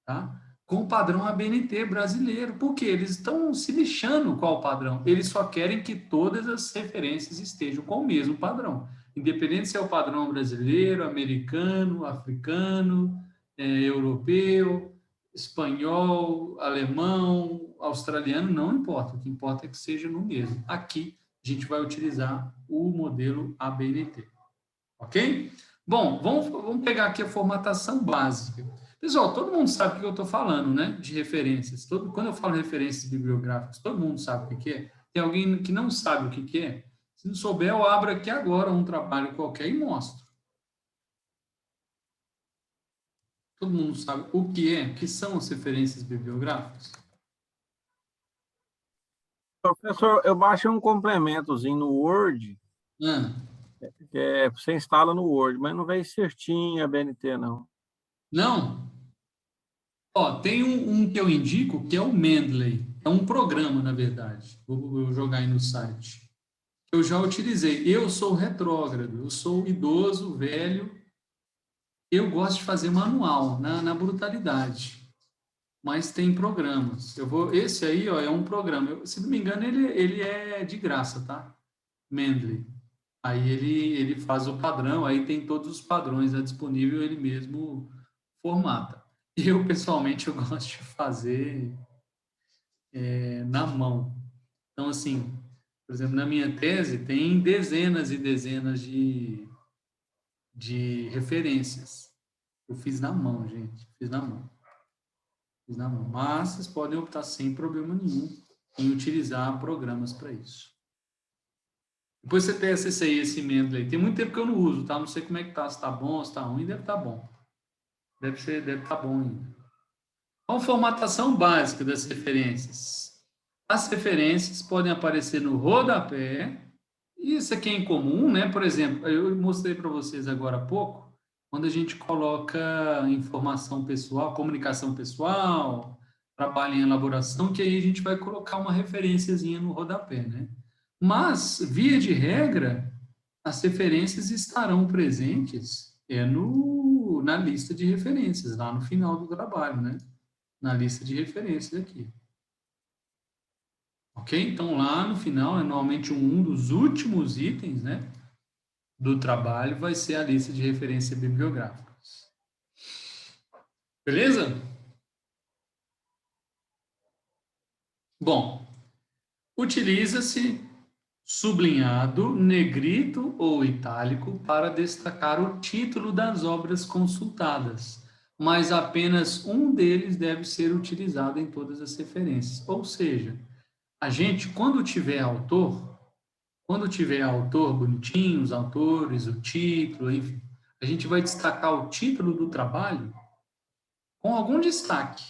tá? Com o padrão ABNT brasileiro. Por quê? Eles estão se lixando qual o padrão. Eles só querem que todas as referências estejam com o mesmo padrão. Independente se é o padrão brasileiro, americano, africano, europeu, espanhol, alemão, australiano, não importa. O que importa é que seja no mesmo. Aqui, a gente vai utilizar o modelo ABNT. Ok? Bom, vamos pegar aqui a formatação básica. Pessoal, todo mundo sabe o que eu estou falando, né? De referências. Quando eu falo referências bibliográficas, todo mundo sabe o que é. Tem alguém que não sabe o que é? Se não souber, eu abro aqui agora um trabalho qualquer e mostro. Todo mundo sabe o que são as referências bibliográficas? Professor, eu baixei um complementozinho no Word, que você instala no Word, mas não veio certinho a BNT, não. Não? Tem um que eu indico, que é o Mendeley. É um programa, na verdade. Vou jogar aí no site. Eu já utilizei. Eu sou retrógrado, eu sou idoso, velho. Eu gosto de fazer manual, na brutalidade. Mas tem programas. Esse aí, é um programa. Se não me engano, ele é de graça, tá? Mendeley. Aí ele faz o padrão, aí tem todos os padrões, é disponível, ele mesmo formata. Eu, pessoalmente, eu gosto de fazer na mão. Então, assim, por exemplo, na minha tese tem dezenas e dezenas de referências. Eu fiz na mão, gente. Fiz na mão. Mas vocês podem optar sem problema nenhum em utilizar programas para isso. Depois você testa esse método aí. Tem muito tempo que eu não uso, tá? Não sei como é que tá, se tá bom, se tá ruim, deve estar bom. Deve estar bom ainda. Então, formatação básica das referências. As referências podem aparecer no rodapé. Isso aqui é incomum, né? Por exemplo, eu mostrei para vocês agora há pouco, quando a gente coloca informação pessoal, comunicação pessoal, trabalho em elaboração, que aí a gente vai colocar uma referenciazinha no rodapé, né? Mas, via de regra, as referências estarão presentes na lista de referências, lá no final do trabalho, né? Na lista de referências aqui. Ok? Então, lá no final, normalmente um dos últimos itens, né, do trabalho vai ser a lista de referências bibliográficas. Beleza? Bom, utiliza-se sublinhado, negrito ou itálico para destacar o título das obras consultadas, mas apenas um deles deve ser utilizado em todas as referências. Ou seja, a gente, quando tiver autor bonitinho, os autores, o título, enfim, a gente vai destacar o título do trabalho com algum destaque,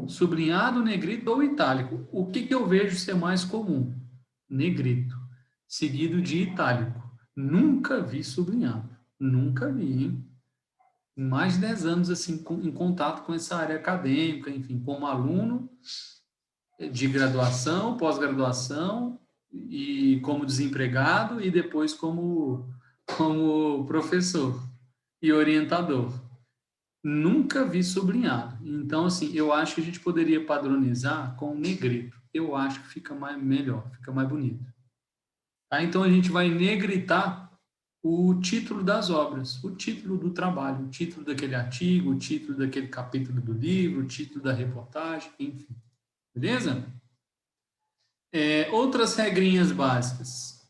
sublinhado, negrito ou itálico. O que eu vejo ser mais comum? Negrito, seguido de itálico. Nunca vi sublinhado. Nunca vi, hein? Mais de 10 anos, assim, em contato com essa área acadêmica, enfim, como aluno de graduação, pós-graduação, e como desempregado, e depois como professor e orientador. Nunca vi sublinhado. Então, assim, eu acho que a gente poderia padronizar com negrito. Eu acho que fica melhor, fica mais bonito. Tá? Então, a gente vai negritar o título das obras, o título do trabalho, o título daquele artigo, o título daquele capítulo do livro, o título da reportagem, enfim. Beleza? Outras regrinhas básicas.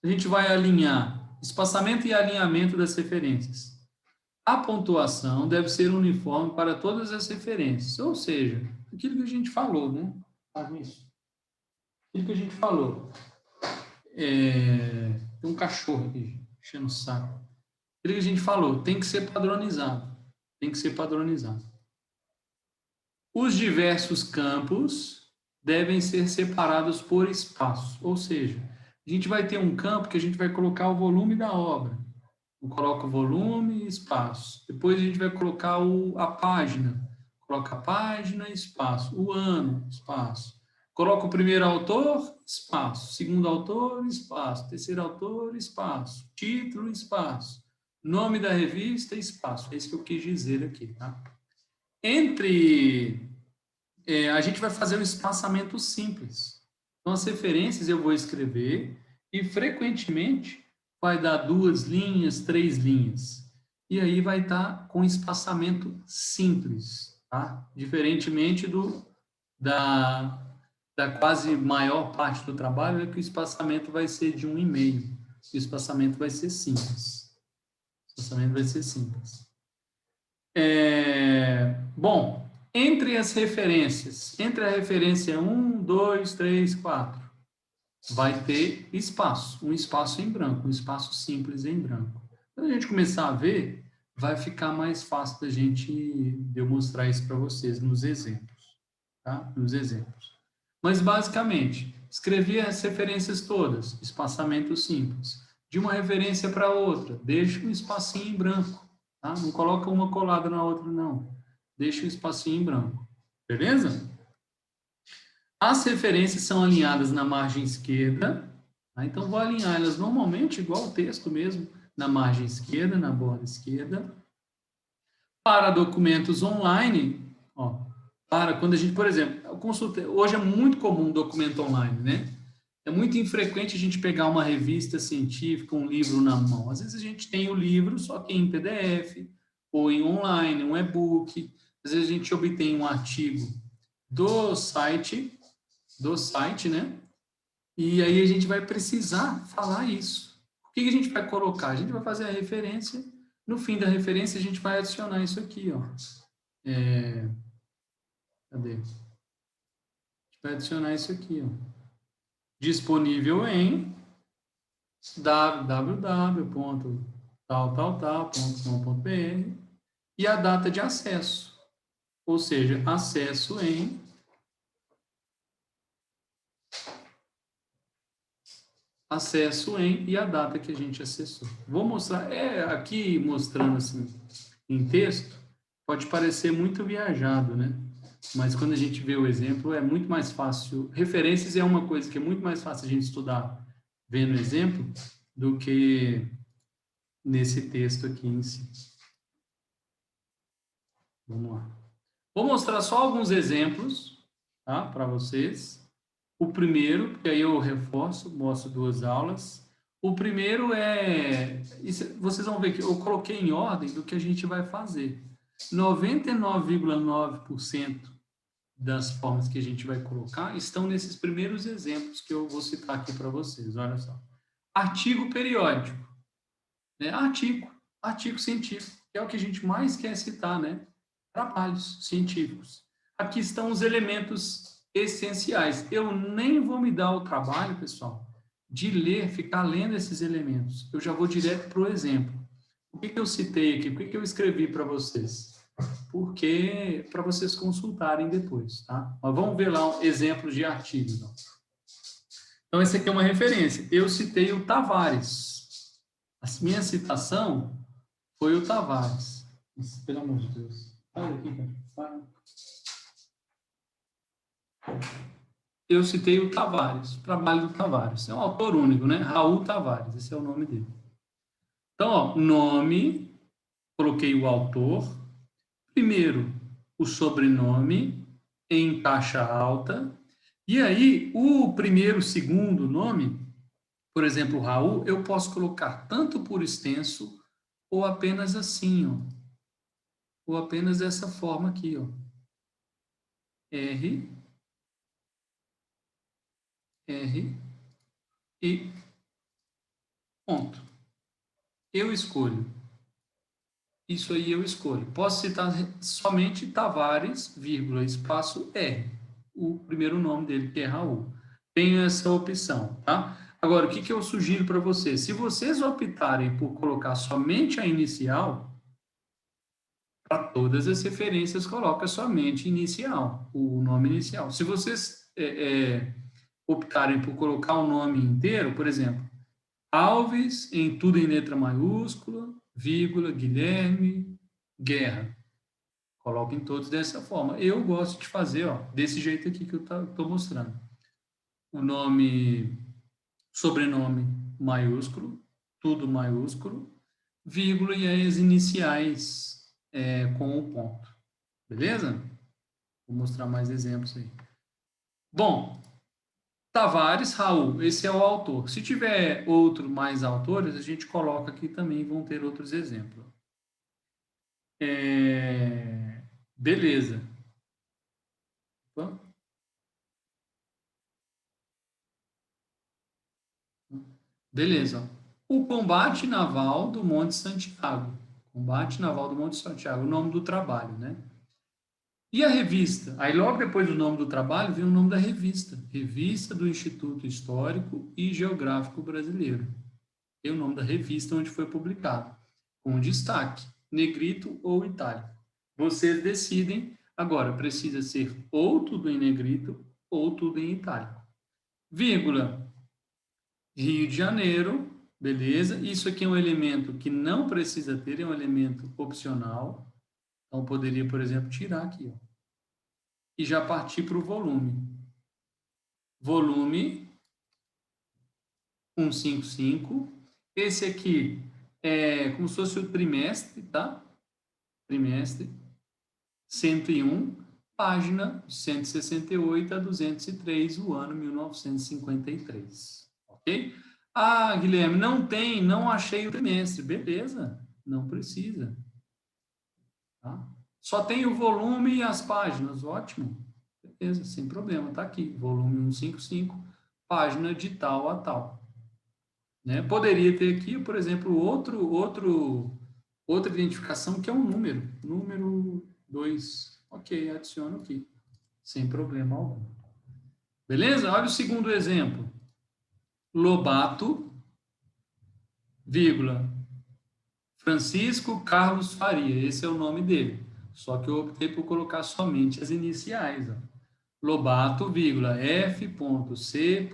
A gente vai alinhar espaçamento e alinhamento das referências. A pontuação deve ser uniforme para todas as referências, ou seja, aquilo que a gente falou, né? Aquilo que a gente falou. Tem um cachorro aqui, enchendo o saco. Aquilo que a gente falou, tem que ser padronizado. Tem que ser padronizado. Os diversos campos devem ser separados por espaço, ou seja, a gente vai ter um campo que a gente vai colocar o volume da obra. Coloca o volume e espaço. Depois a gente vai colocar a página. Coloca a página, espaço. O ano, espaço. Coloca o primeiro autor, espaço. Segundo autor, espaço. Terceiro autor, espaço. Título, espaço. Nome da revista, espaço. É isso que eu quis dizer aqui, tá? A gente vai fazer um espaçamento simples. Então, as referências eu vou escrever e, frequentemente, vai dar 2 linhas, 3 linhas. E aí vai estar com espaçamento simples, tá? Diferentemente da quase maior parte do trabalho, é que o espaçamento vai ser de 1,5. O espaçamento vai ser simples. O espaçamento vai ser simples. Bom, entre as referências, entre a referência 1, 2, 3, 4, vai ter espaço, um espaço em branco, um espaço simples em branco. Quando a gente começar a ver, vai ficar mais fácil da gente demonstrar isso para vocês nos exemplos, tá? Nos exemplos. Mas, basicamente, escrevi as referências todas, espaçamento simples. De uma referência para outra, deixa um espacinho em branco, tá? Não coloca uma colada na outra, não. Deixa um espacinho em branco. Beleza? As referências são alinhadas na margem esquerda, tá? Então vou alinhar elas normalmente igual o texto mesmo, na margem esquerda, na borda esquerda. Para documentos online, quando a gente, por exemplo, hoje é muito comum documento online, né? É muito infrequente a gente pegar uma revista científica, um livro na mão. Às vezes a gente tem o livro, só que em PDF, ou em online, um e-book. Às vezes a gente obtém um artigo do site, né? E aí a gente vai precisar falar isso. O que a gente vai colocar? A gente vai fazer a referência. No fim da referência, a gente vai adicionar isso aqui, ó. Cadê? A gente vai adicionar isso aqui, ó. Disponível em www.tal.com.br e a data de acesso. Ou seja, acesso em e a data que a gente acessou. Vou mostrar, aqui mostrando assim em texto, pode parecer muito viajado, né? Mas quando a gente vê o exemplo, é muito mais fácil. Referências é uma coisa que é muito mais fácil a gente estudar vendo o exemplo do que nesse texto aqui em si. Vamos lá. Vou mostrar só alguns exemplos, tá, para vocês. O primeiro, porque aí eu reforço, mostro 2 aulas. O primeiro vocês vão ver que eu coloquei em ordem do que a gente vai fazer. 99,9% das formas que a gente vai colocar estão nesses primeiros exemplos que eu vou citar aqui para vocês. Olha só. Artigo periódico. Né? Artigo científico, que é o que a gente mais quer citar, né? Trabalhos científicos. Aqui estão os elementos essenciais. Eu nem vou me dar o trabalho, pessoal, de ficar lendo esses elementos. Eu já vou direto para o exemplo. Por que eu citei aqui? Por que eu escrevi para vocês? Porque para vocês consultarem depois, tá? Mas vamos ver lá exemplos de artigos. Então, esse aqui é uma referência. Eu citei o Tavares. A minha citação foi o Tavares. Pelo amor de Deus. Olha aqui, cara. Eu citei o Tavares, o trabalho do Tavares. É um autor único, né? Raul Tavares, esse é o nome dele. Então, ó, nome, coloquei o autor. Primeiro, o sobrenome em caixa alta. E aí, o primeiro, segundo nome, por exemplo, Raul, eu posso colocar tanto por extenso ou apenas assim, ó. Ou apenas dessa forma aqui, ó. R e ponto. Eu escolho. Isso aí eu escolho. Posso citar somente Tavares, vírgula, espaço R. O primeiro nome dele, que é Raul. Tenho essa opção, tá? Agora, o que eu sugiro para vocês? Se vocês optarem por colocar somente a inicial, para todas as referências, coloca somente inicial, o nome inicial. Se vocês optarem por colocar o nome inteiro, por exemplo, Alves, em tudo em letra maiúscula, vírgula, Guilherme, Guerra. Coloquem todos dessa forma. Eu gosto de fazer, ó, desse jeito aqui que eu estou mostrando. O nome, sobrenome maiúsculo, tudo maiúsculo, vírgula e as iniciais com o ponto. Beleza? Vou mostrar mais exemplos aí. Bom, Tavares, Raul, esse é o autor. Se tiver mais autores, a gente coloca aqui também, vão ter outros exemplos. Beleza. Beleza. O combate naval do Monte Santiago. Combate naval do Monte Santiago, o nome do trabalho, né? E a revista? Aí, logo depois do nome do trabalho, vem o nome da revista. Revista do Instituto Histórico e Geográfico Brasileiro. E o nome da revista onde foi publicado. Com destaque, negrito ou itálico. Vocês decidem. Agora, precisa ser ou tudo em negrito ou tudo em itálico. Vírgula. Rio de Janeiro. Beleza? Isso aqui é um elemento que não precisa ter, é um elemento opcional. Então, poderia, por exemplo, tirar aqui, ó, e já partir para o volume. Volume 155. Esse aqui é como se fosse o trimestre, tá? Trimestre. 101, página 168 a 203, o ano 1953. Ok? Ah, Guilherme, não achei o trimestre. Beleza, não precisa. Tá? Só tem o volume e as páginas, ótimo. Beleza, sem problema, tá aqui. Volume 155, página de tal a tal. Né? Poderia ter aqui, por exemplo, outra identificação que é um número. Número 2. Ok, adiciono aqui. Sem problema algum. Beleza? Olha o segundo exemplo. Lobato, vírgula, Francisco Carlos Faria. Esse é o nome dele. Só que eu optei por colocar somente as iniciais. Ó. Lobato, vírgula, F.C.F.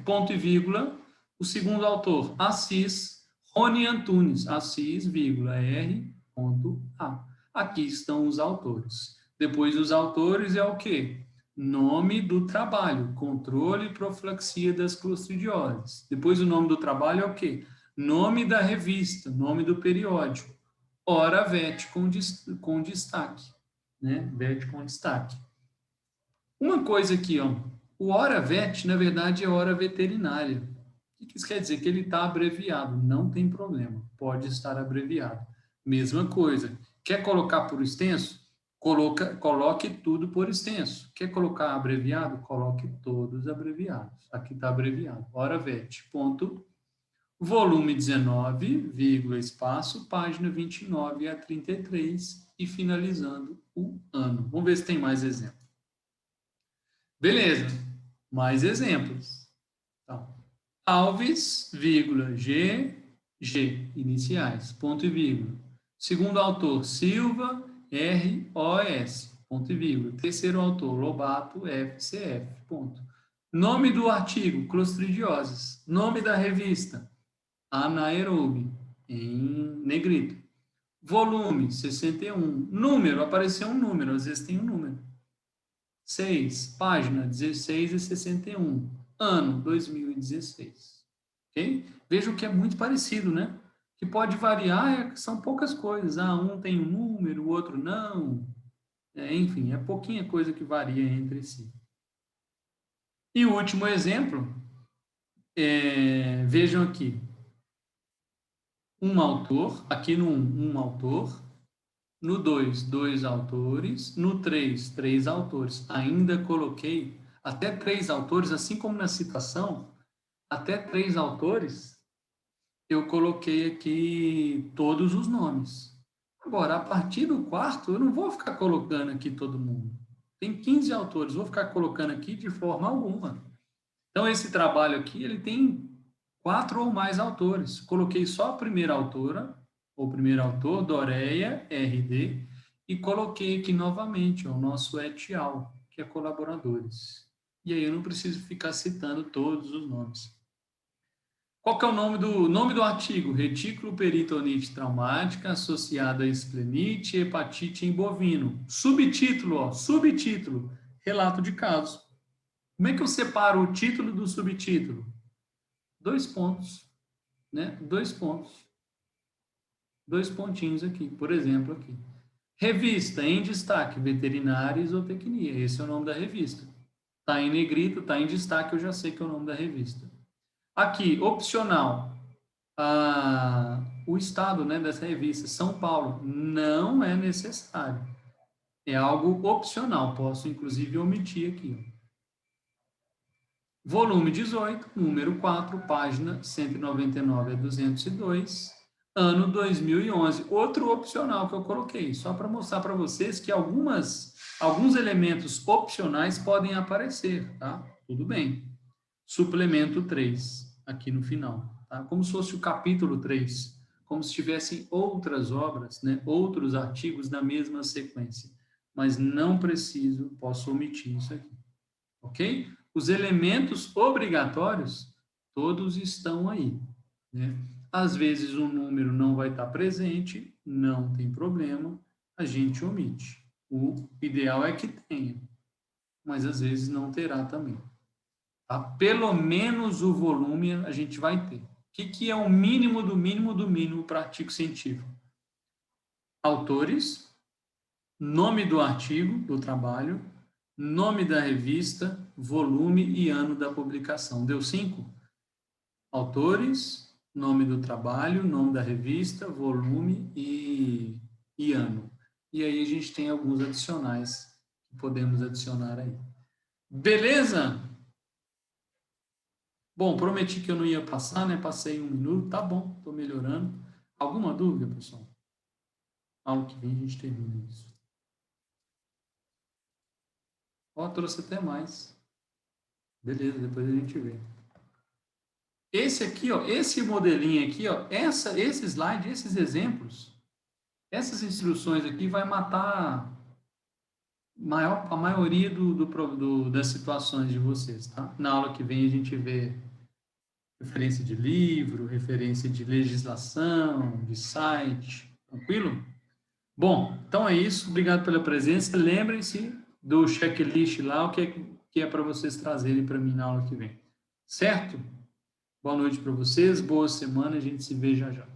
Ponto e vírgula. O segundo autor, Assis Rony Antunes. Assis, vírgula, R.A. Aqui estão os autores. Depois dos autores é o quê? Nome do trabalho, controle e profilaxia das clostridioses. Depois o nome do trabalho é o quê? Nome da revista, nome do periódico. Hora VET com destaque. Né? VET com destaque. Uma coisa aqui, ó. O hora VET, na verdade, é hora veterinária. O que isso quer dizer? Que ele está abreviado. Não tem problema. Pode estar abreviado. Mesma coisa. Quer colocar por extenso? Coloque tudo por extenso. Quer colocar abreviado? Coloque todos abreviados. Aqui está abreviado. Hora VET. Ponto. Volume 19, vírgula, espaço, página 29 a 33 e finalizando o ano. Vamos ver se tem mais exemplos. Beleza. Mais exemplos. Então, Alves, vírgula, G, iniciais, ponto e vírgula. Segundo autor, Silva, R.O.S., ponto e vírgula. Terceiro autor, Lobato, F.C.F., ponto. Nome do artigo, Clostridioses. Nome da revista, Anaerobe, em negrito. Volume, 61. Número, apareceu um número, às vezes tem um número. 6, página 16 e 61. Ano, 2016. Ok? Veja que é muito parecido, né? Que pode variar, são poucas coisas. Um tem um número, o outro não. Enfim, é pouquinha coisa que varia entre si. E o último exemplo, vejam aqui. Um autor, aqui no 1, autor. No 2, 2 autores. No 3, 3 autores. Ainda coloquei até 3 autores, assim como na citação, até 3 autores, eu coloquei aqui todos os nomes. Agora, a partir do 4º, eu não vou ficar colocando aqui todo mundo. Tem 15 autores, vou ficar colocando aqui de forma alguma. Então, esse trabalho aqui, ele tem 4 ou mais autores. Coloquei só a primeira autora, o primeiro autor, Doreia, RD, e coloquei aqui novamente o nosso et al., que é colaboradores. E aí eu não preciso ficar citando todos os nomes. Qual que é o nome do artigo? Retículo peritonite traumática associada a esplenite e hepatite em bovino. Subtítulo, subtítulo, relato de caso. Como é que eu separo o título do subtítulo? 2 pontos, né? 2 pontos. 2 pontinhos aqui, por exemplo, aqui. Revista em destaque, veterinária e zootecnia. Esse é o nome da revista. Está em negrito, está em destaque, eu já sei que é o nome da revista. Aqui, opcional. O estado, né, dessa revista, São Paulo, não é necessário. É algo opcional. Posso, inclusive, omitir aqui. Volume 18, número 4, página 199 a 202. Ano 2011. Outro opcional que eu coloquei, só para mostrar para vocês que alguns elementos opcionais podem aparecer, tá? Tudo bem. Suplemento 3, aqui no final, tá? Como se fosse o capítulo 3, como se tivessem outras obras, né? Outros artigos na mesma sequência. Mas não preciso, posso omitir isso aqui. Ok? Os elementos obrigatórios, todos estão aí, né? Às vezes um número não vai estar presente, não tem problema, a gente omite. O ideal é que tenha, mas às vezes não terá também. Tá? Pelo menos o volume a gente vai ter. O que é o mínimo do mínimo do mínimo para artigo científico? Autores, nome do artigo, do trabalho, nome da revista, volume e ano da publicação. Deu 5? Autores, nome do trabalho, nome da revista, volume e ano. e aí a gente tem alguns adicionais que podemos adicionar aí. Beleza? Bom, prometi que eu não ia passar, né? Passei 1 minuto, tá bom, estou melhorando. Alguma dúvida, pessoal? Aula que vem a gente termina isso. Ó, trouxe até mais. Beleza, depois a gente vê. Esse aqui, ó, esse modelinho aqui, ó, esse slide, esses exemplos, essas instruções aqui vai matar a maioria das situações de vocês, tá? Na aula que vem a gente vê referência de livro, referência de legislação, de site, tranquilo? Bom, então é isso. Obrigado pela presença. Lembrem-se do checklist lá, o que é para vocês trazerem para mim na aula que vem. Certo? Boa noite para vocês, boa semana, a gente se vê já já.